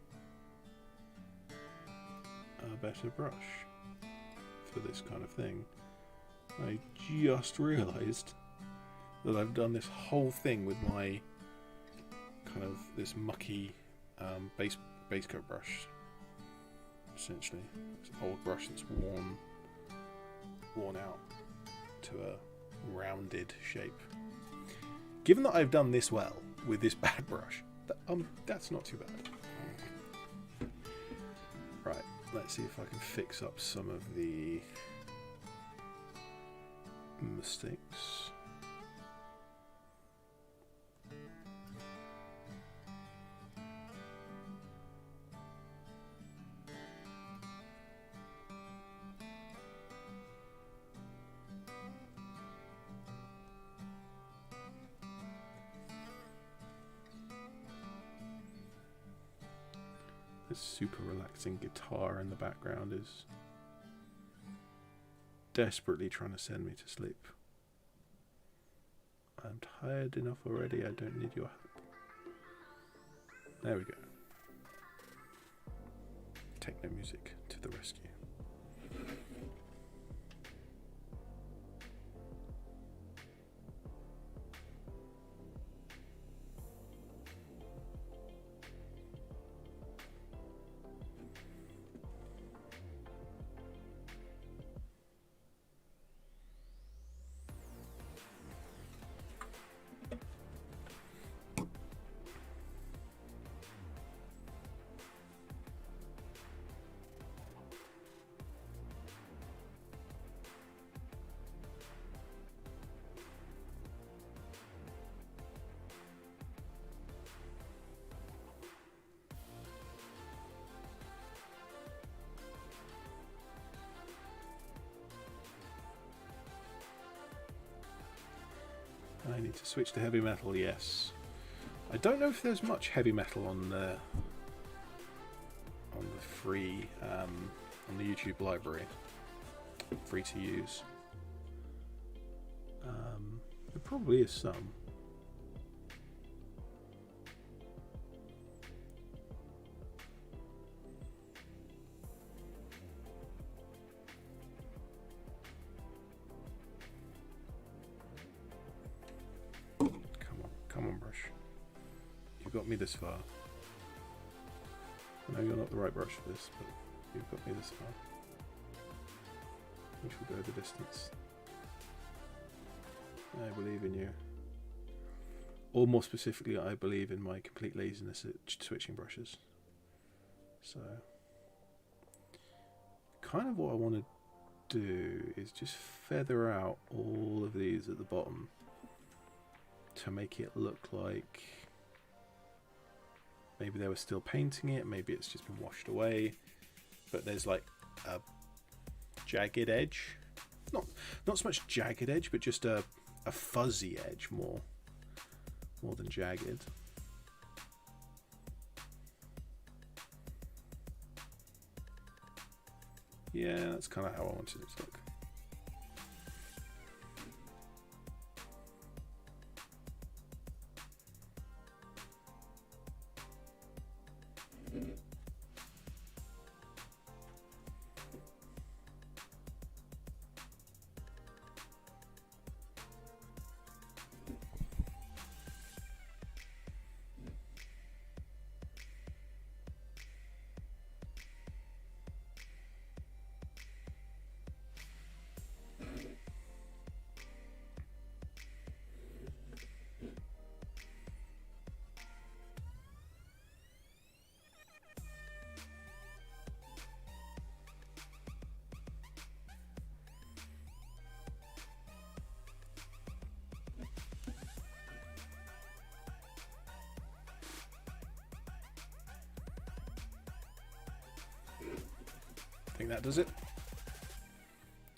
better brush for this kind of thing. I just realised that I've done this whole thing with my kind of this mucky base coat brush, essentially. This old brush that's worn out to a rounded shape. Given that I've done this well with this bad brush, that's not too bad. Right, let's see if I can fix up some of the mistakes. This super relaxing guitar in the background is desperately trying to send me to sleep. I'm tired enough already, I don't need your help. There we go. Techno music to the rescue. I need to switch to heavy metal, yes. I don't know if there's much heavy metal on the free on the YouTube library, free to use. There probably is some. got me this far. I know you're not the right brush for this, but you've got me this far. We shall go the distance. I believe in you. Or more specifically, I believe in my complete laziness at switching brushes. So, kind of what I want to do is just feather out all of these at the bottom to make it look like maybe they were still painting it, maybe it's just been washed away, but there's like a jagged edge. Not so much jagged edge, but just a fuzzy edge more than jagged. Yeah, that's kind of how I wanted it to look. I think that does it.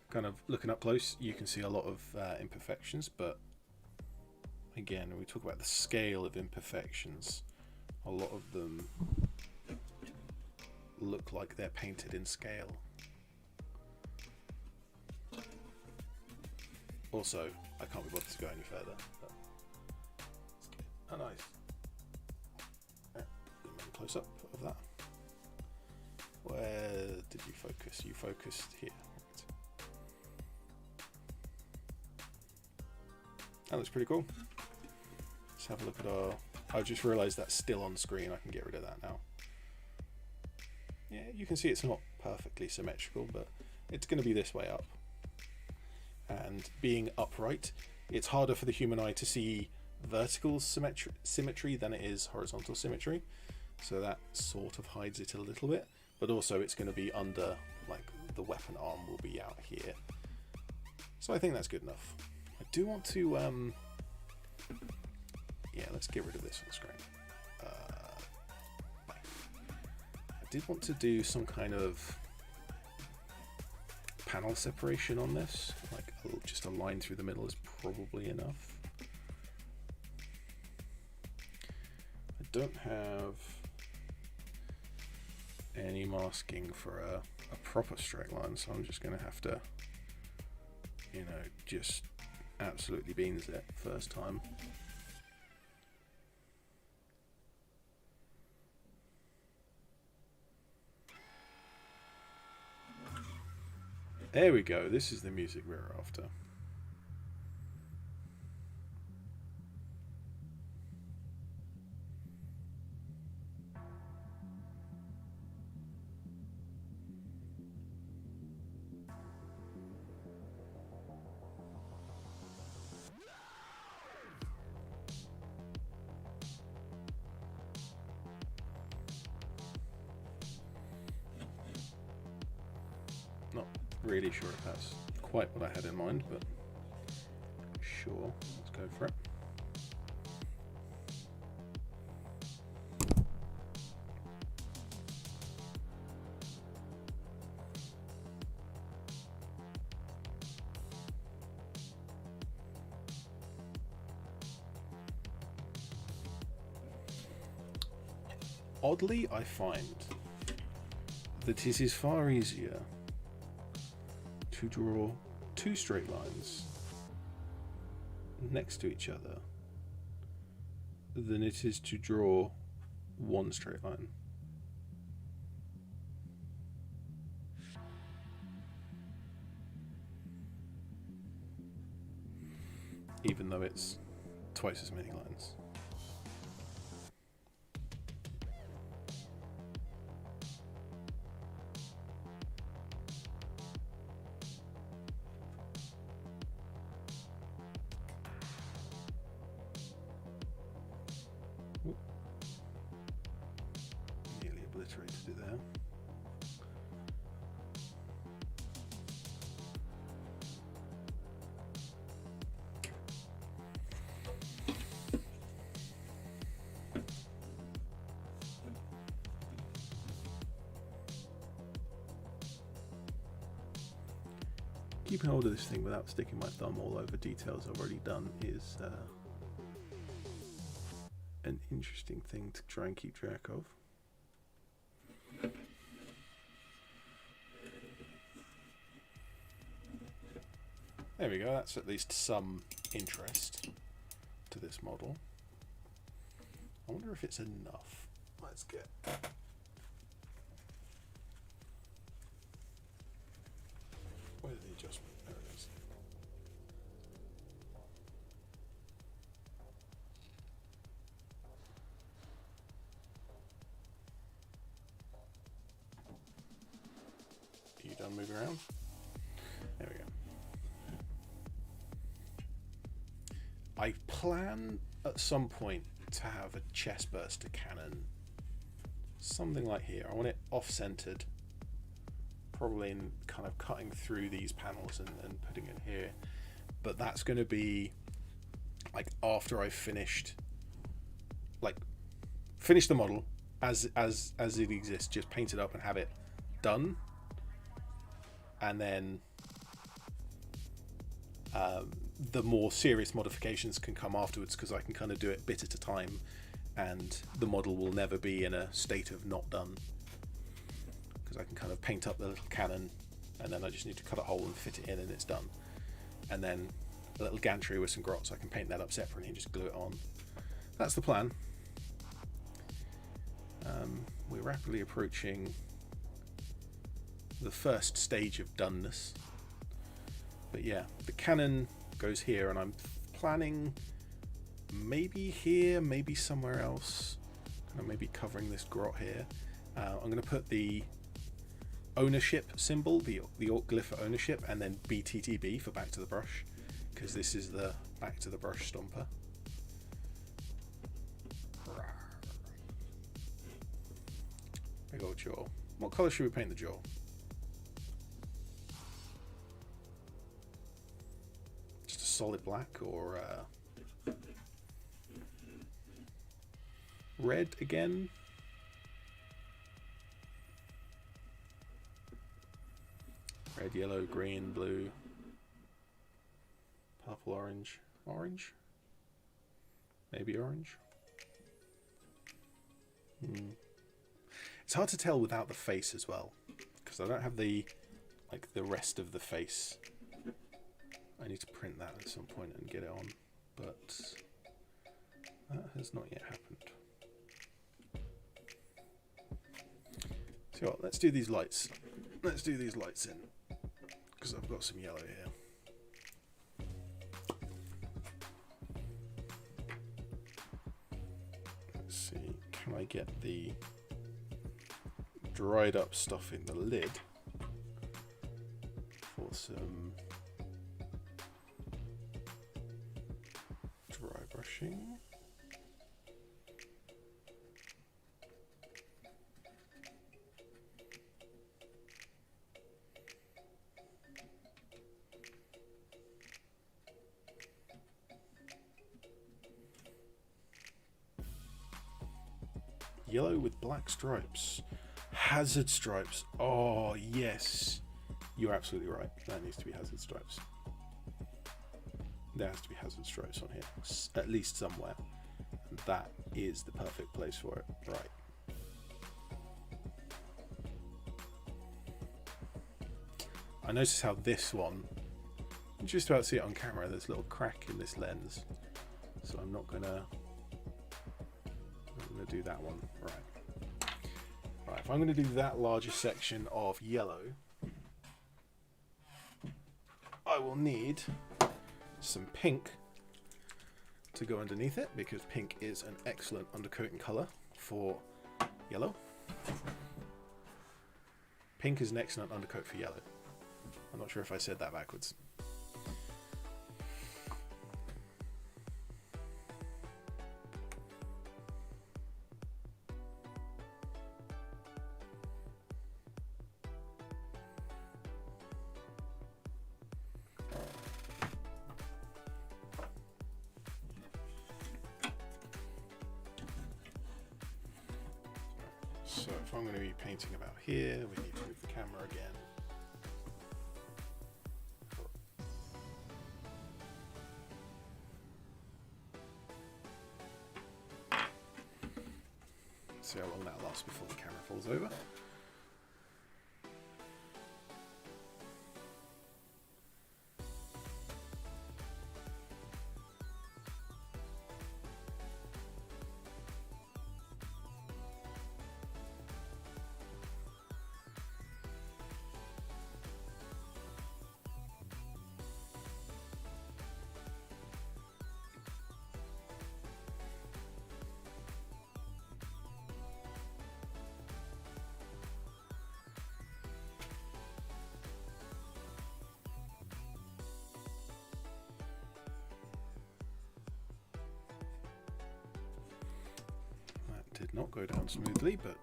Kind of looking up close, you can see a lot of imperfections, but again, when we talk about the scale of imperfections, a lot of them look like they're painted in scale. Also, I can't be bothered to go any further. But let's get a nice close up of that. Where did you focus? You focused here. That looks pretty cool. Let's have a look at our... I just realised that's still on screen. I can get rid of that now. Yeah, you can see it's not perfectly symmetrical, but it's going to be this way up. And being upright, it's harder for the human eye to see vertical symmetry than it is horizontal symmetry. So that sort of hides it a little bit. But also it's going to be under, like, the weapon arm will be out here. So I think that's good enough. I do want to, yeah, let's get rid of this on the screen. I did want to do some kind of panel separation on this. Like, just a line through the middle is probably enough. I don't have any masking for a proper straight line, so I'm just going to have to, you know, just absolutely beans it first time. There we go, this is the music we're after. Not really sure if that's quite what I had in mind, but sure, let's go for it. Oddly, I find that it is far easier to draw two straight lines next to each other than it is to draw one straight line. Even though it's twice as many lines. keeping hold of this thing without sticking my thumb all over details I've already done is an interesting thing to try and keep track of. There we go, that's at least some interest to this model. I wonder if it's enough. Let's get... Where's the adjustment? There it is. Are you done moving around? There we go. I plan at some point to have a chest burster cannon, something like here. I want it off-centered, probably in kind of cutting through these panels and putting it here. But that's going to be like after I've finished the model as it exists, just paint it up and have it done, and then the more serious modifications can come afterwards, because I can kind of do it bit at a time and the model will never be in a state of not done, because I can kind of paint up the little cannon and then I just need to cut a hole and fit it in and it's done. And then a little gantry with some grots, I can paint that up separately and just glue it on. That's the plan. We're rapidly approaching the first stage of doneness. But yeah, the cannon goes here, and I'm planning maybe here, maybe somewhere else, kind of maybe covering this grot here. I'm going to put the ownership symbol, the glyph for ownership, and then BTTB for back to the brush, because this is the back to the brush stomper. Big old jaw. What colour should we paint the jaw? Just a solid black, or red again? Red, yellow, green, blue, purple, orange. Orange? Maybe orange? It's hard to tell without the face as well, because I don't have the rest of the face. I need to print that at some point and get it on, but that has not yet happened. So let's do these lights. Let's do these lights in, because I've got some yellow here. Let's see, can I get the dried up stuff in the lid for some dry brushing? Yellow with black stripes. Hazard stripes. Oh, yes. You're absolutely right. That needs to be hazard stripes. There has to be hazard stripes on here, at least somewhere. And that is the perfect place for it. Right. I notice how this one, you just about see it on camera, there's a little crack in this lens. So I'm not gonna do that one. Right. Right, if I'm going to do that larger section of yellow, I will need some pink to go underneath it, because pink is an excellent undercoating colour for yellow. Pink is an excellent undercoat for yellow. I'm not sure if I said that backwards. So if I'm going to be painting about here, we need to move the camera again. See how long that lasts before the camera falls over. Did not go down smoothly, but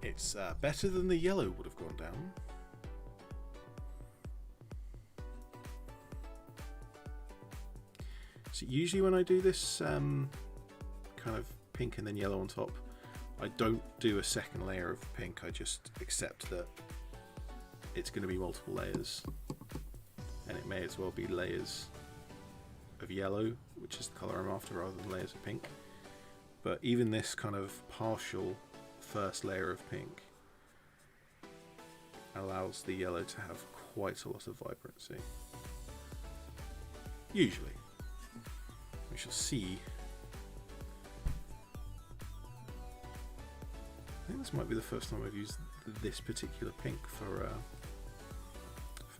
it's better than the yellow would have gone down. So usually when I do this kind of pink and then yellow on top, I don't do a second layer of pink. I just accept that it's going to be multiple layers, and it may as well be layers of yellow, which is the colour I'm after, rather than layers of pink. But even this kind of partial first layer of pink allows the yellow to have quite a lot of vibrancy. Usually. We shall see. I think this might be the first time I've used this particular pink for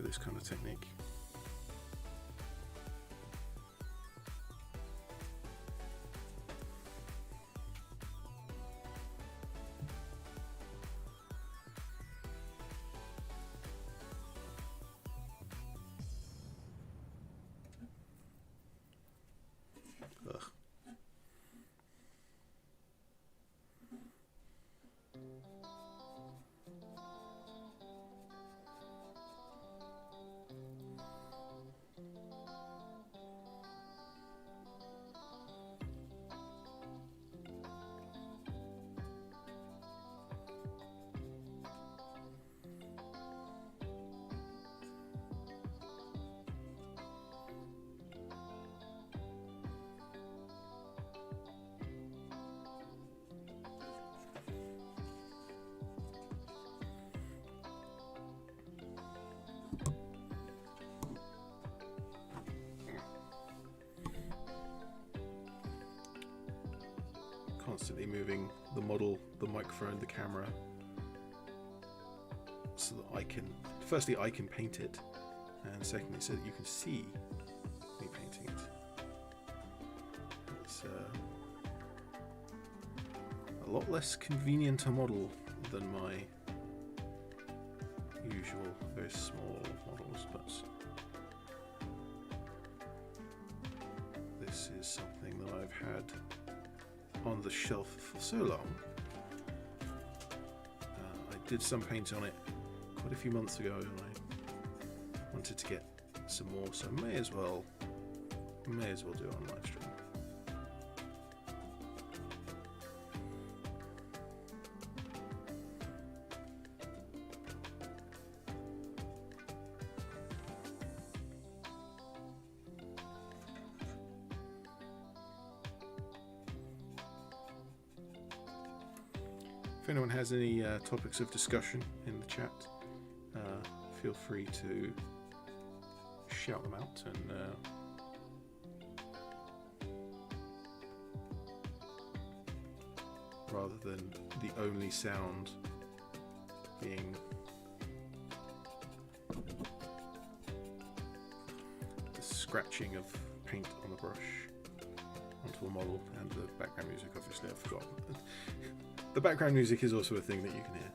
this kind of technique. Ugh. Constantly moving the model, the microphone, the camera, so that I can, firstly I can paint it, and secondly so that you can see me painting it. It's a lot less convenient a model than my usual very small models, but this is something that I've had on the shelf for so long. I did some paint on it quite a few months ago, and I wanted to get some more, so may as well do it on live stream. If anyone has any topics of discussion in the chat, feel free to shout them out, and rather than the only sound being the scratching of paint on a brush onto a model and the background music, obviously I've forgotten. The background music is also a thing that you can hear.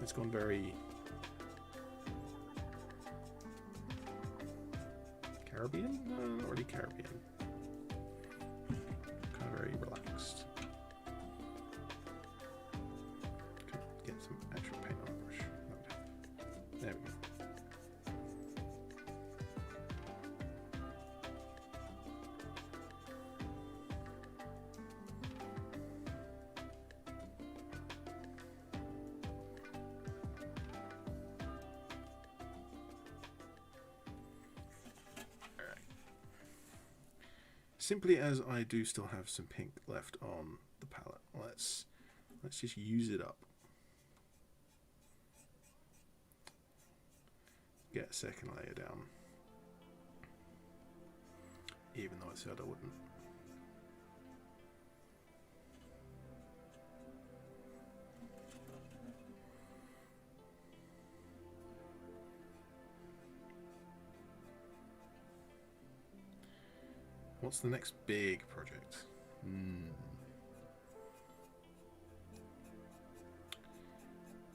It's gone very Caribbean? No, not really Caribbean. Kind of very relaxed. Could get some actual paint on the brush. There we go. simply as I do still have some pink left on the palette, let's just use it up. Get a second layer down, even though I said I wouldn't. What's the next big project?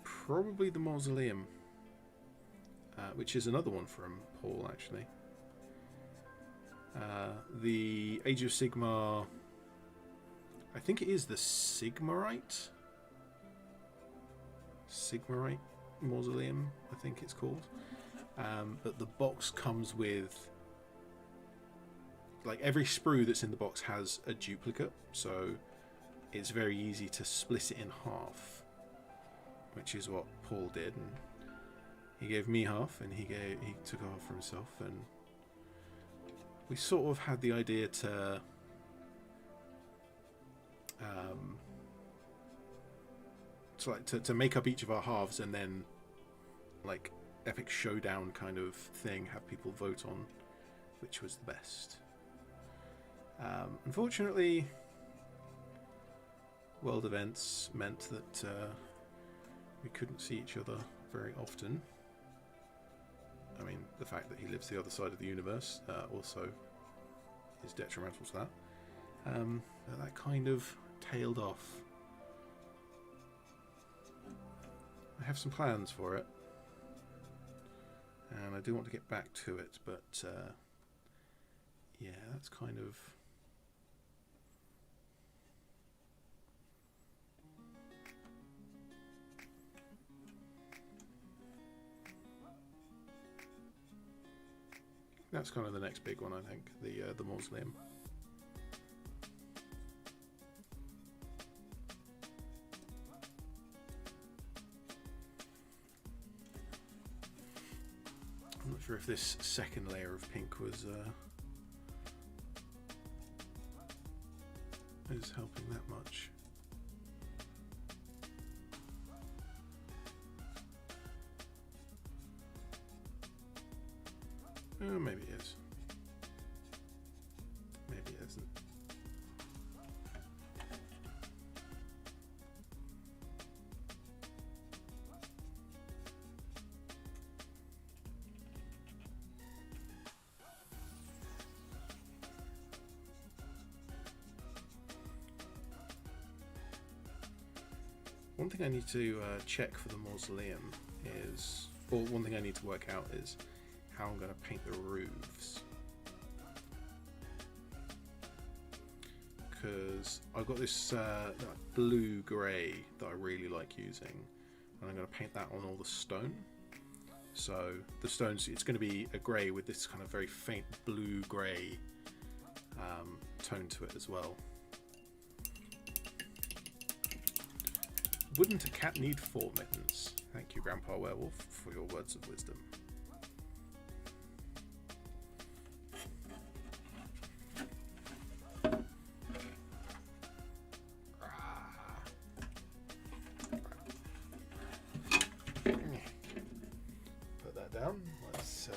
Probably the mausoleum, which is another one from Paul, actually. The Age of Sigmar, I think it is the Sigmarite mausoleum, I think it's called. But the box comes with, like, every sprue that's in the box has a duplicate, so it's very easy to split it in half, which is what Paul did. And he gave me half, and he took half for himself, and we sort of had the idea to to make up each of our halves, and then like epic showdown kind of thing, have people vote on which was the best. Unfortunately, world events meant that we couldn't see each other very often. I mean, the fact that he lives the other side of the universe also is detrimental to that. But that kind of tailed off. I have some plans for it, and I do want to get back to it, but yeah, that's kind of... That's kind of the next big one, I think, the mausoleum. I'm not sure if this second layer of pink was is helping that much. Oh, maybe it is. Maybe it isn't. One thing I need to check for the mausoleum is, or one thing I need to work out is how I'm going to paint the roofs, because I've got this blue grey that I really like using, and I'm going to paint that on all the stone. So the stones, it's going to be a grey with this kind of very faint blue grey tone to it as well. Wouldn't a cat need 4 mittens? Thank you, Grandpa Werewolf, for your words of wisdom. Put that down. Let's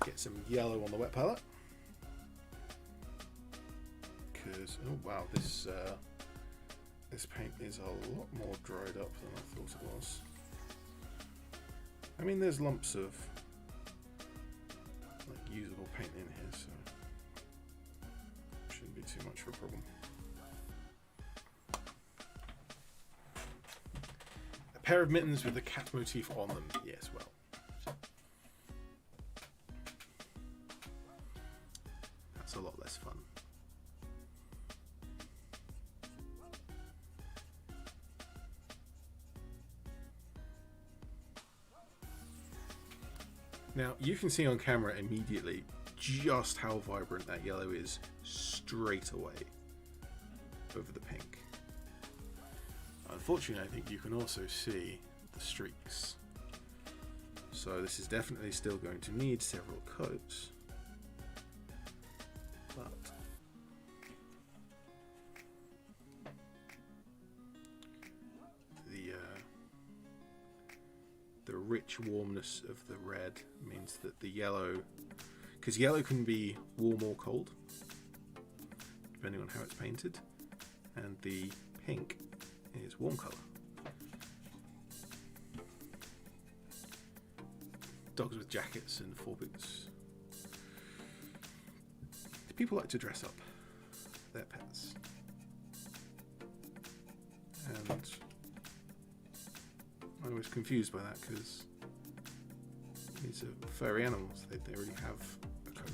get some yellow on the wet palette. Because, oh wow, this paint is a lot more dried up than I thought it was. I mean, there's lumps of like usable paint in here, so shouldn't be too much of a problem. A pair of mittens with a cat motif on them. Yes, well, that's a lot less fun. Now, you can see on camera immediately just how vibrant that yellow is straight away over the pink. Unfortunately, I think you can also see the streaks. So this is definitely still going to need several coats. But rich warmness of the red means that the yellow, because yellow can be warm or cold depending on how it's painted, and the pink is warm colour. Dogs with jackets and foreboots. People like to dress up their pets, and I was confused by that because these are furry animals. They already have a coat.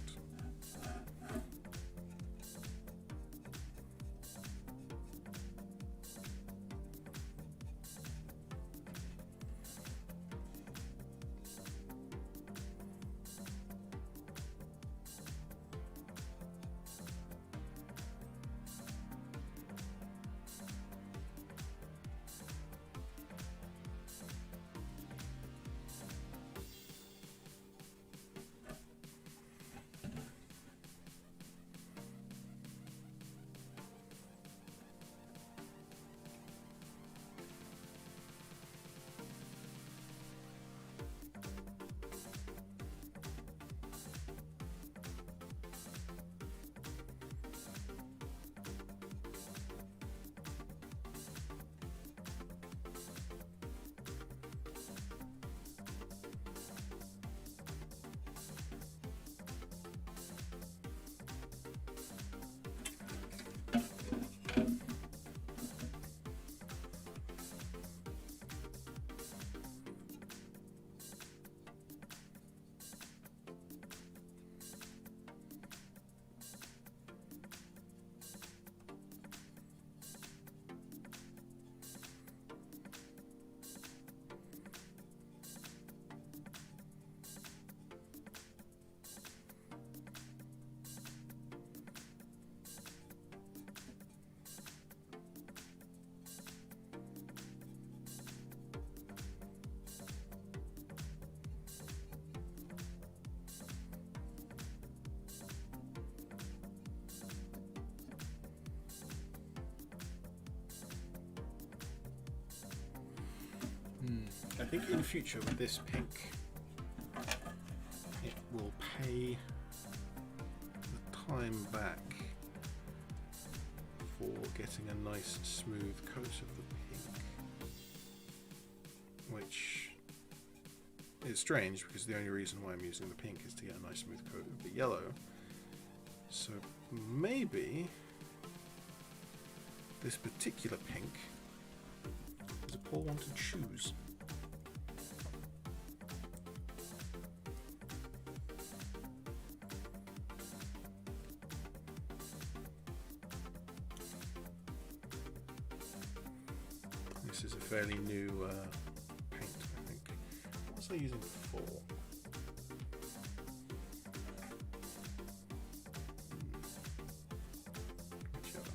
I think in future with this pink, it will pay the time back for getting a nice smooth coat of the pink, which is strange because the only reason why I'm using the pink is to get a nice smooth coat of the yellow. So maybe this particular pink is a poor one to choose. This is a fairly new paint, I think. What was I using before? Whichever.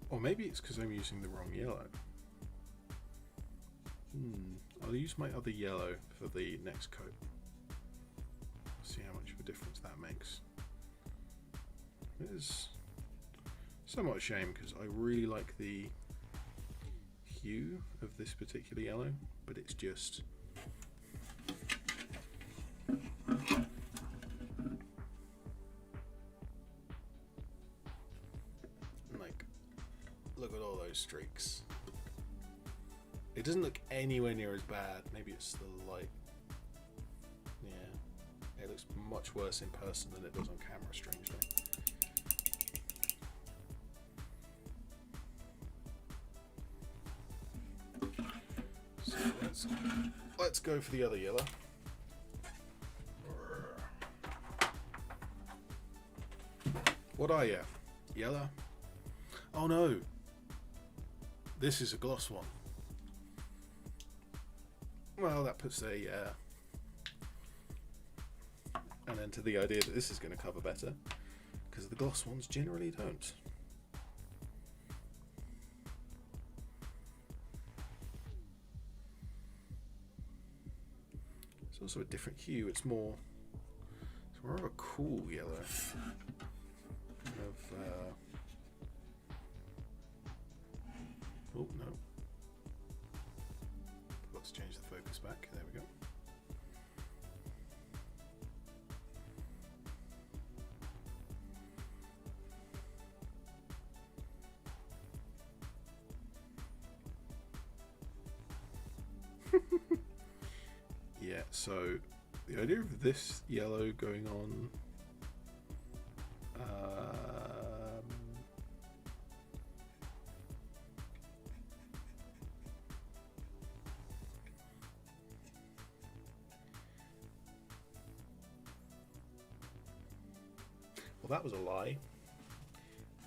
Or maybe it's because I'm using the wrong yellow. I'll use my other yellow for the next coat. See how much of a difference that makes. It is somewhat a shame because I really like the hue of this particular yellow, but it's just like, look at all those streaks. It doesn't look anywhere near as bad. Maybe it's the light. Yeah, it looks much worse in person than it does on camera, strangely. So let's go for the other yellow. What are you? Yellow? Oh no! This is a gloss one. Well, that puts an end to the idea that this is going to cover better, because the gloss ones generally don't. also a different hue. It's more of a cool yellow. Oh no! Forgot to change the focus back. There we go. Yeah, so the idea of this yellow going on well, that was a lie.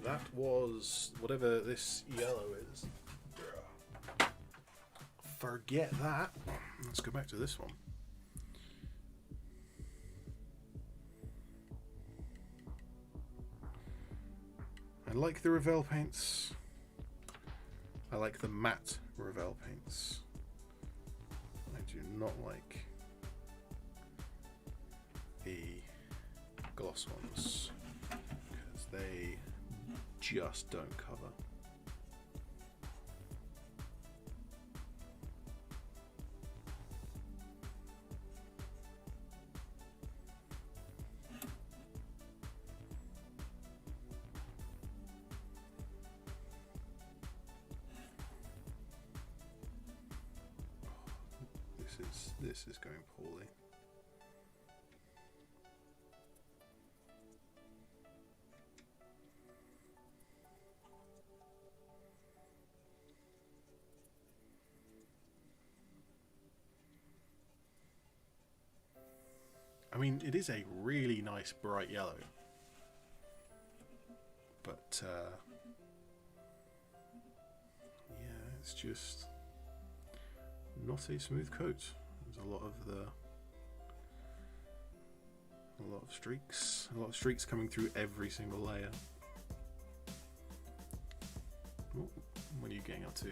That was whatever this yellow is. Forget that. Let's go back to this one. I like the Revell paints. I like the matte Revell paints. I do not like the gloss ones because they just don't cover. This is going poorly. I mean, it is a really nice bright yellow, but yeah, it's just not a smooth coat. There's a lot of streaks coming through every single layer. Ooh, what are you getting up to?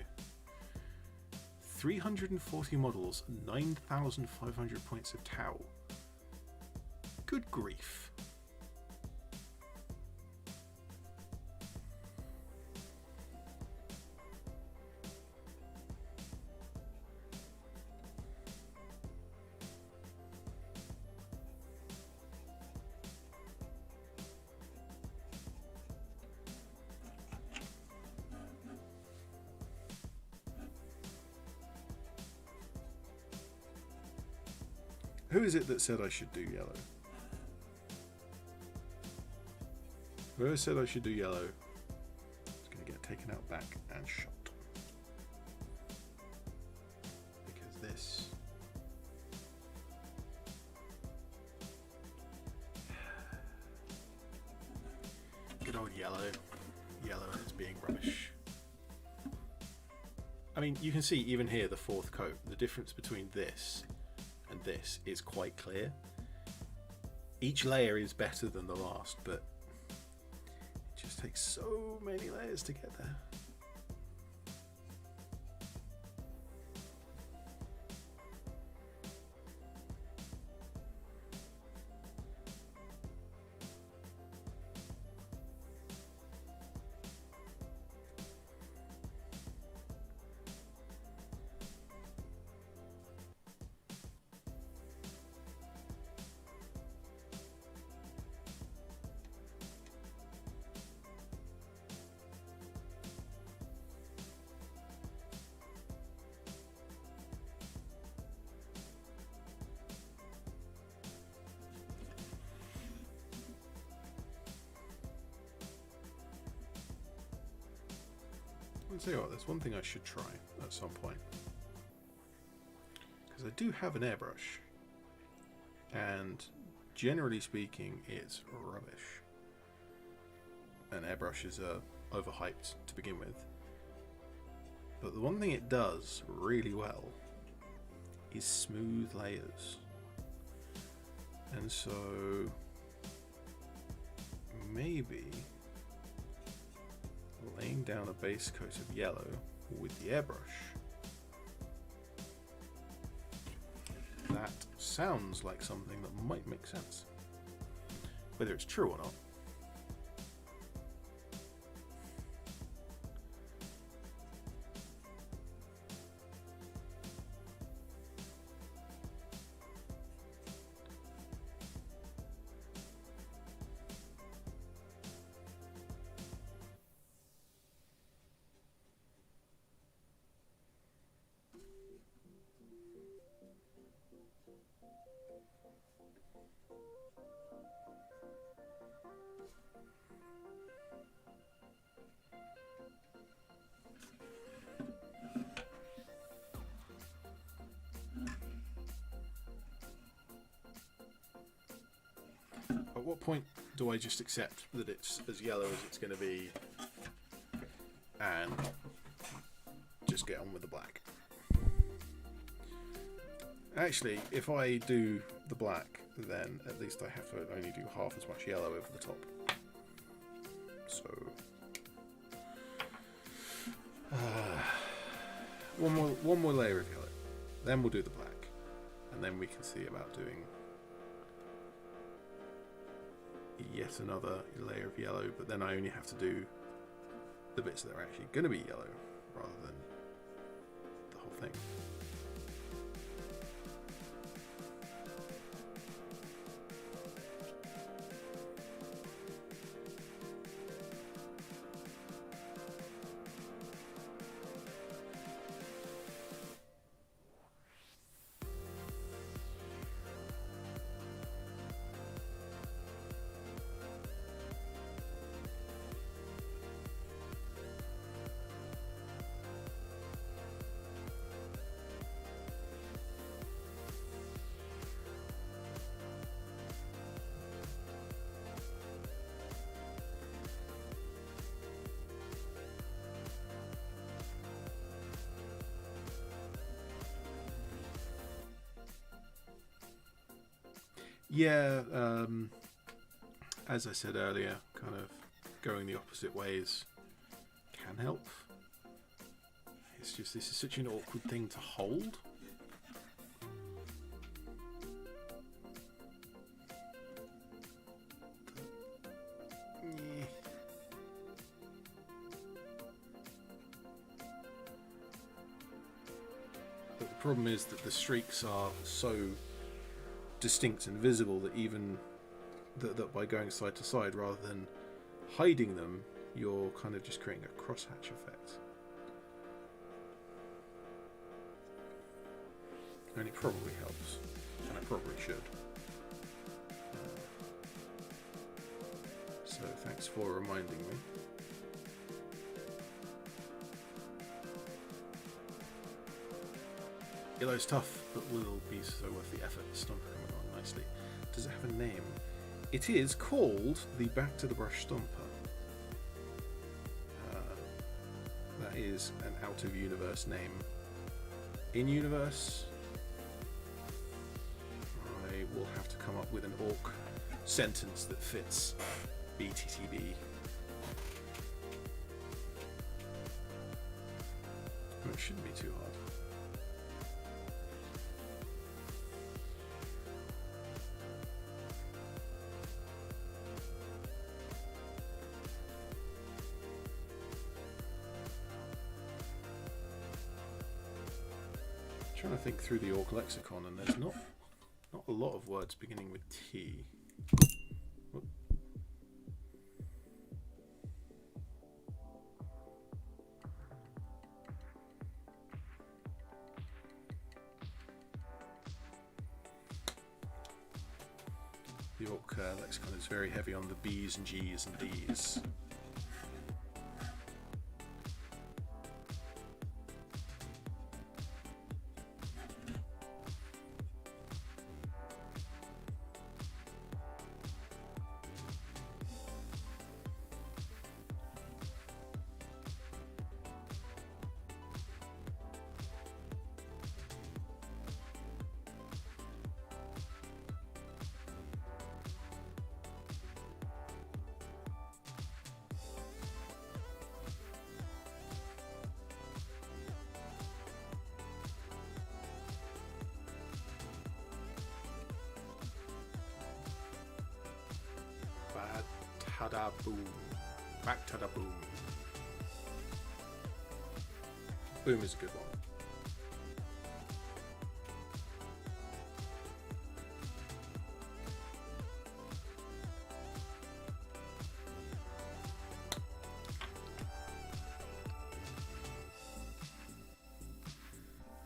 340 models, 9,500 points of tau. Good grief. Who is it that said I should do yellow? Whoever said I should do yellow is going to get taken out back and shot. Because this... Good old yellow. Yellow is being rubbish. I mean, you can see even here, the fourth coat, the difference between this and this is quite clear. Each layer is better than the last, but it just takes so many layers to get there. I'll tell you what, there's one thing I should try at some point. Because I do have an airbrush. And generally speaking, it's rubbish. And airbrushes are overhyped to begin with. But the one thing it does really well is smooth layers. And so maybe laying down a base coat of yellow with the airbrush, that sounds like something that might make sense. Whether it's true or not. At what point do I just accept that it's as yellow as it's going to be and just get on with the black? Actually, if I do the black, then at least I have to only do half as much yellow over the top. So one more layer of yellow, then we'll do the black, and then we can see about doing yet another layer of yellow, but then I only have to do the bits that are actually going to be yellow rather than the whole thing. Yeah, as I said earlier, kind of going the opposite ways can help. It's just, this is such an awkward thing to hold. But the problem is that the streaks are so distinct and visible that even that by going side to side rather than hiding them, you're kind of just creating a crosshatch effect. And it probably helps, and it probably should. So thanks for reminding me. Yellow's tough, but will be so worth the effort. Stompa coming on nicely. Does it have a name? It is called the Back to the Brush Stompa. That is an out-of-universe name. In-universe, I will have to come up with an orc sentence that fits BTTB. Oh, it shouldn't be too hard. Trying to think through the orc lexicon, and there's not a lot of words beginning with T. Whoop. The orc lexicon is very heavy on the B's and G's and D's. ta-da boom. Back ta-da boom. Boom is a good one.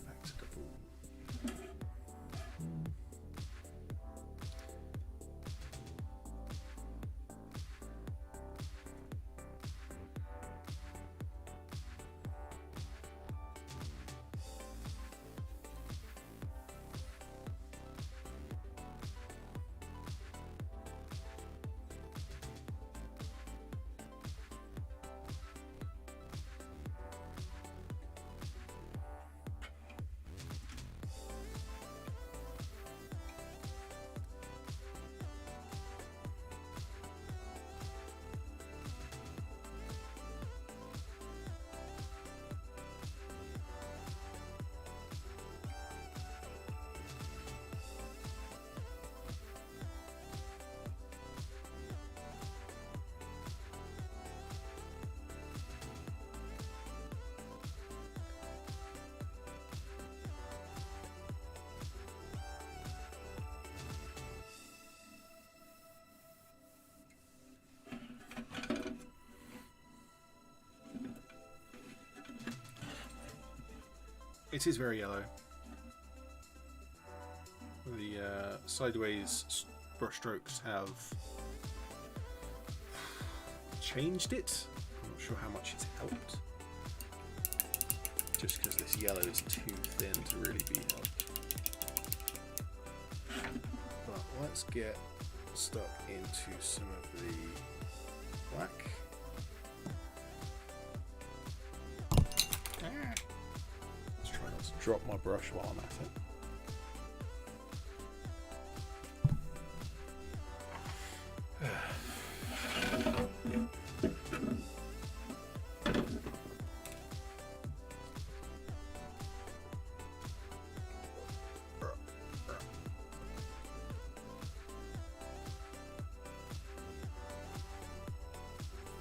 Back to the boom. It is very yellow. The sideways brush strokes have changed it. I'm not sure how much it's helped. Just because this yellow is too thin to really be helped. But let's get stuck into some of the black. Drop my brush while I'm at it.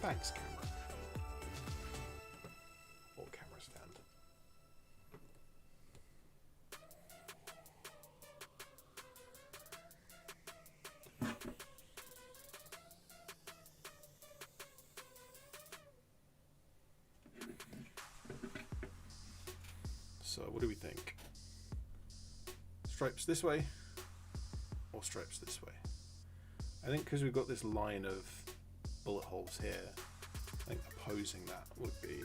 Thanks, camera. Or camera stand. So what do we think? Stripes this way or stripes this way? I think because we've got this line of bullet holes here, I think opposing that would be,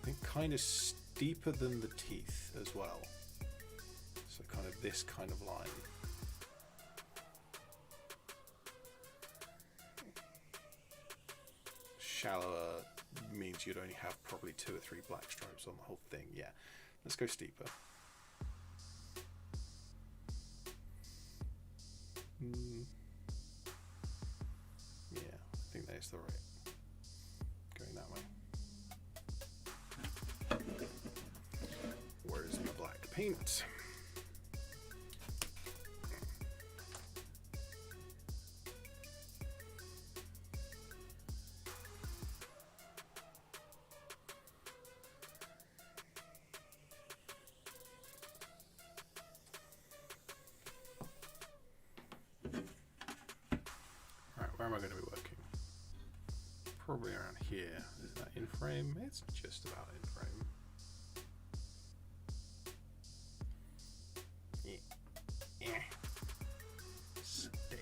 I think, kind of steeper than the teeth as well. So kind of this kind of line. Shallower means you'd only have probably 2 or 3 black stripes on the whole thing. Yeah, let's go steeper. Yeah, I think that's the right. Going that way. Where's my black paint? Where am I going to be working? Probably around here. Is that in frame? It's just about in frame. Yeah. Stay.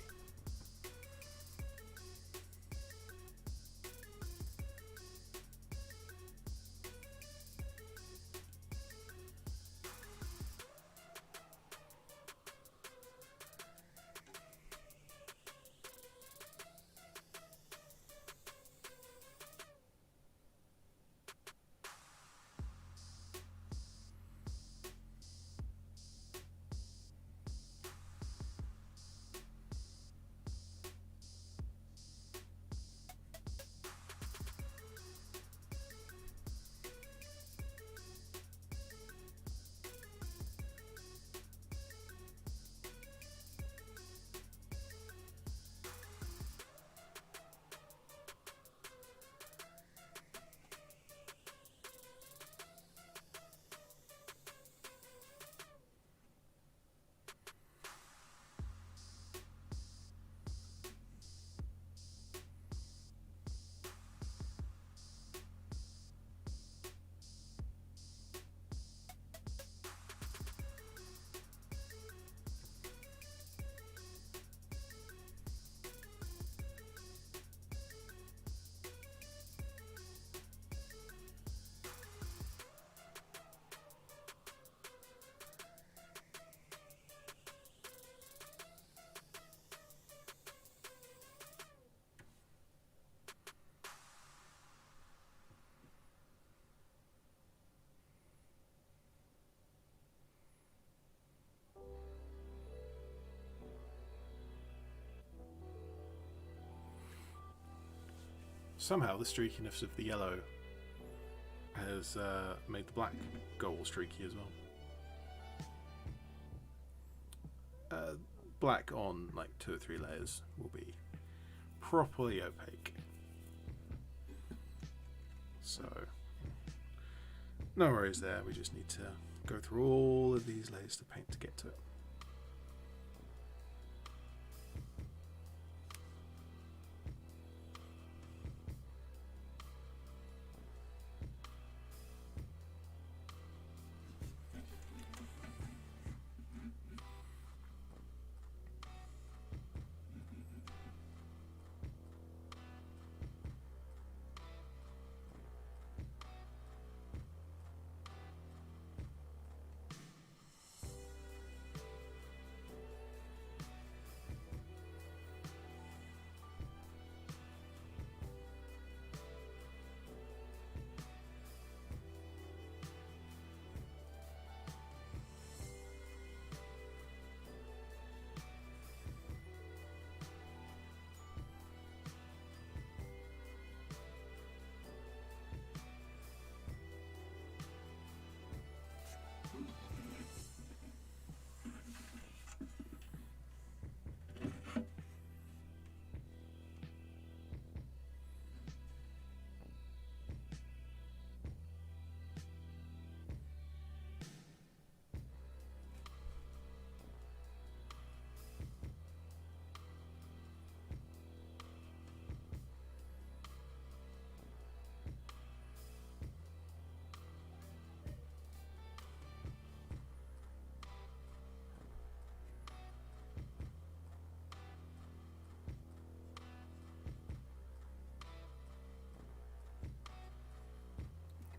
somehow the streakiness of the yellow has made the black go all streaky as well. Black on like 2 or 3 layers will be properly opaque. So no worries there, we just need to go through all of these layers to paint to get to it.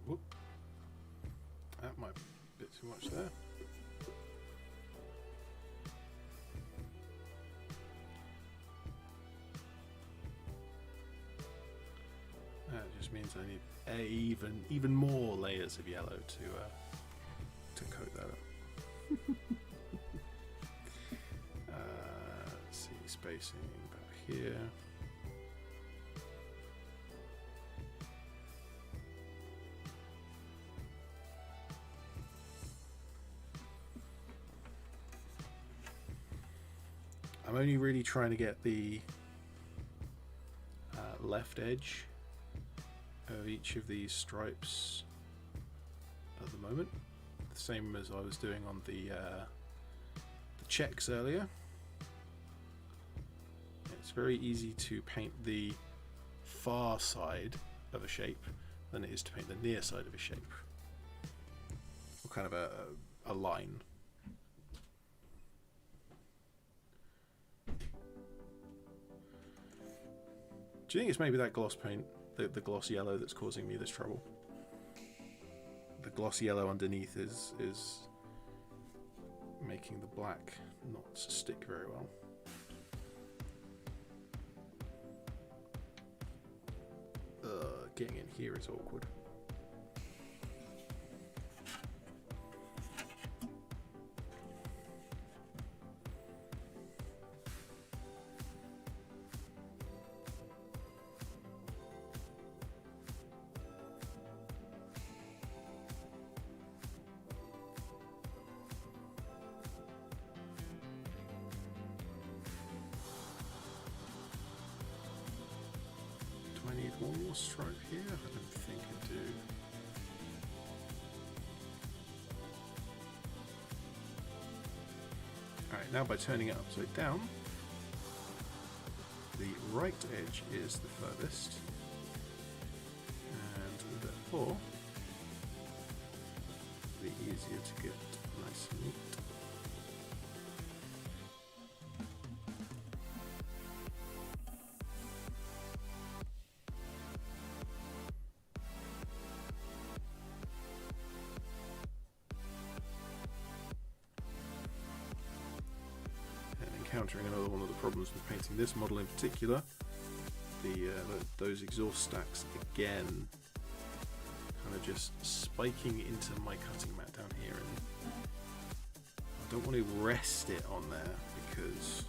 Whoop. That might be a bit too much there. That just means I need even more layers of yellow to coat that up. Let's see, spacing about here. I'm only really trying to get the left edge of each of these stripes at the moment, the same as I was doing on the checks earlier. It's very easy to paint the far side of a shape than it is to paint the near side of a shape, or kind of a line. Do you think it's maybe that gloss paint, the gloss yellow, that's causing me this trouble? The gloss yellow underneath is making the black not stick very well. Getting in here is awkward. I need one more stripe here? I don't think I do. Alright, now by turning it upside down, the right edge is the furthest, and therefore it'll be easier to get nice and neat. Encountering another one of the problems with painting this model in particular, those exhaust stacks again kind of just spiking into my cutting mat down here, and I don't want to rest it on there because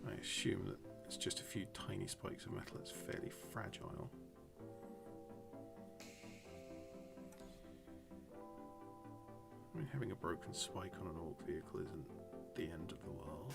I assume that it's just a few tiny spikes of metal. It's fairly fragile. I mean, having a broken spike on an orc vehicle isn't the end of the world.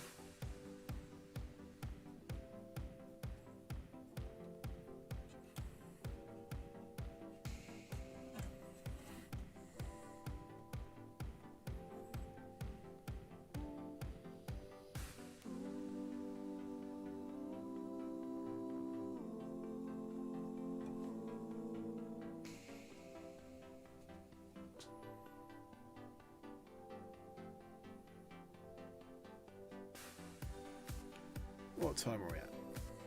What time are we at?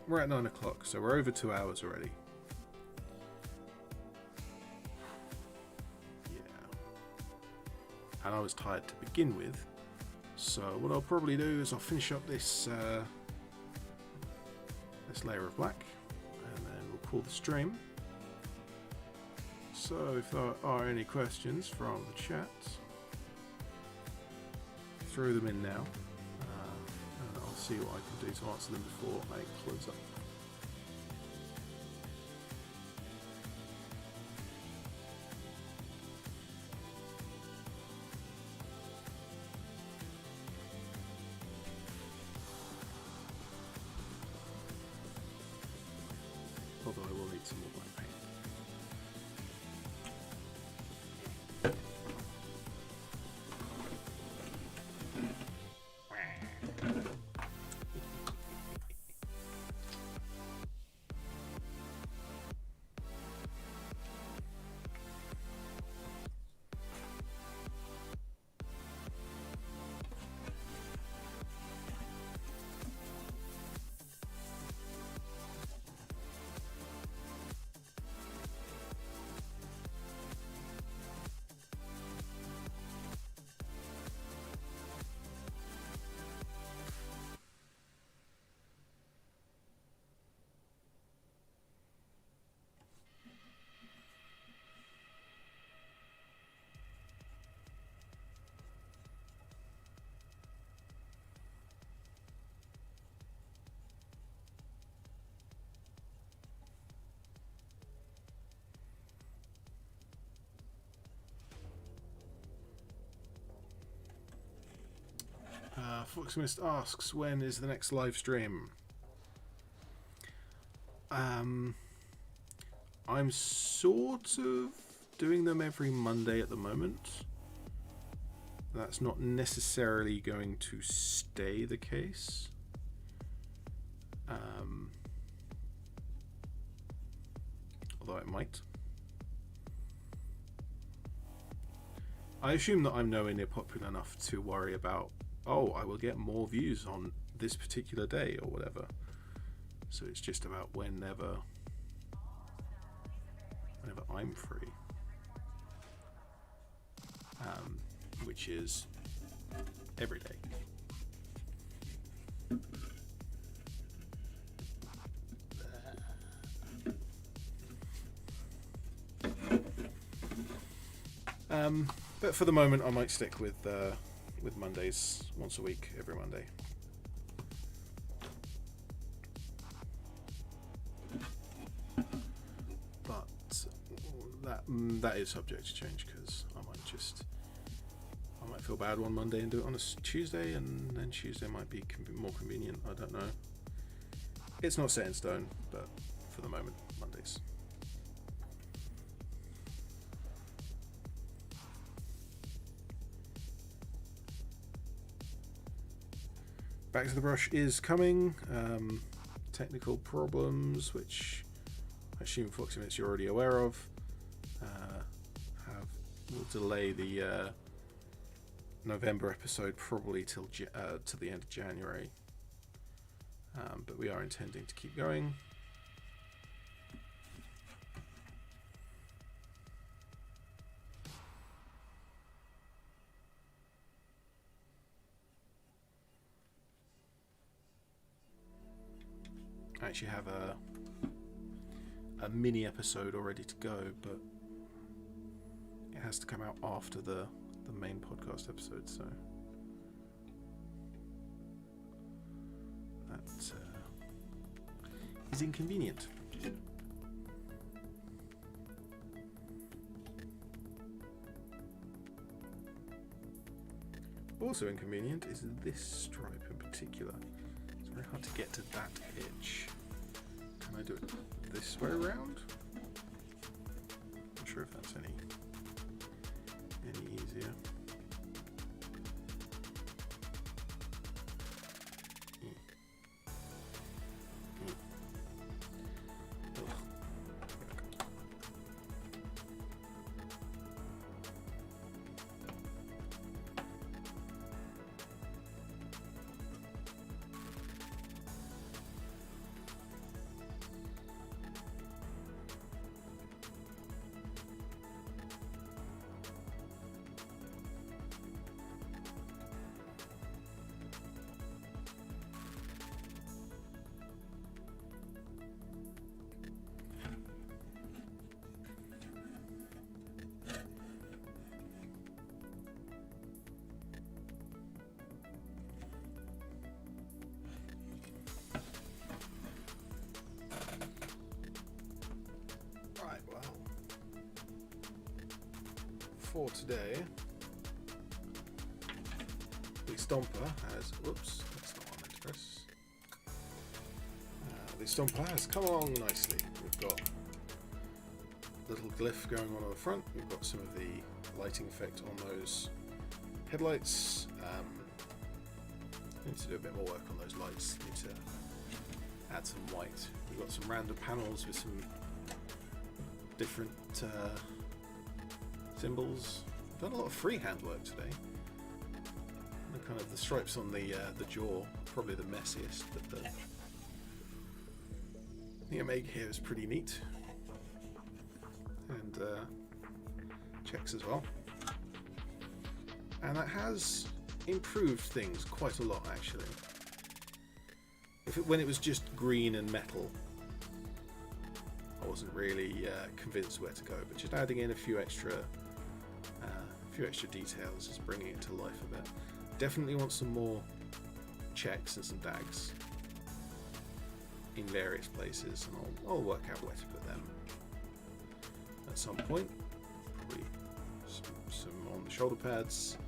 We're at 9 o'clock, so we're over 2 hours already. Yeah. And I was tired to begin with, so what I'll probably do is I'll finish up this this layer of black, and then we'll call the stream. So if there are any questions from the chat, throw them in now. See what I can do to answer them before I close up. Although I will need some more black paint. Foxmist asks, when is the next live stream? I'm sort of doing them every Monday at the moment. That's not necessarily going to stay the case. Although it might. I assume that I'm nowhere near popular enough to worry about, oh, I will get more views on this particular day or whatever. So it's just about whenever I'm free. Which is every day. But for the moment, I might stick with Mondays, once a week, every Monday. But that is subject to change, because I might feel bad one Monday and do it on a Tuesday, and then Tuesday might be more convenient. I don't know. It's not set in stone, but for the moment, Mondays. Back to the Brush is coming. Technical problems, which I assume Foxymits you're already aware of, will delay the November episode probably till to the end of January. But we are intending to keep going. I actually have a mini episode all ready to go, but it has to come out after the main podcast episode, so is inconvenient. Also inconvenient is this stripe in particular. It's very hard to get to that edge. Can I do it this way around? Not sure if that's any easier. For today, the Stompa has, whoops, that's not what I meant to press. The Stompa has come along nicely. We've got a little glyph going on the front, we've got some of the lighting effect on those headlights. Need to do a bit more work on those lights, need to add some white. We've got some random panels with some different symbols. Done a lot of freehand work today. The kind of the stripes on the jaw, probably the messiest, but the omega here is pretty neat, and checks as well. And that has improved things quite a lot, actually. When it was just green and metal, I wasn't really convinced where to go, but just adding in a few extra details is bringing it to life a bit. Definitely want some more checks and some dags in various places, and I'll work out where to put them at some point. Probably some on the shoulder pads,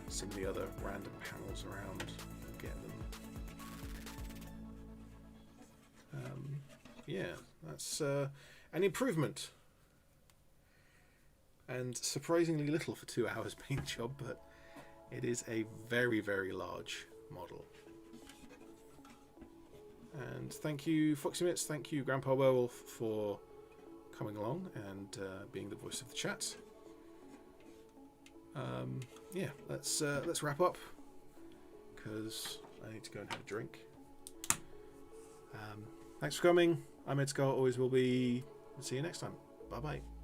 some of the other random panels around. Get them. Yeah, that's an improvement. And surprisingly little for 2 hours paint job, but it is a very, very large model. And thank you, Foxymits, thank you, Grandpa Werewolf, for coming along and being the voice of the chat. Yeah, let's wrap up, because I need to go and have a drink. Thanks for coming. I'm ED-SKaR, always will be. See you next time. Bye bye.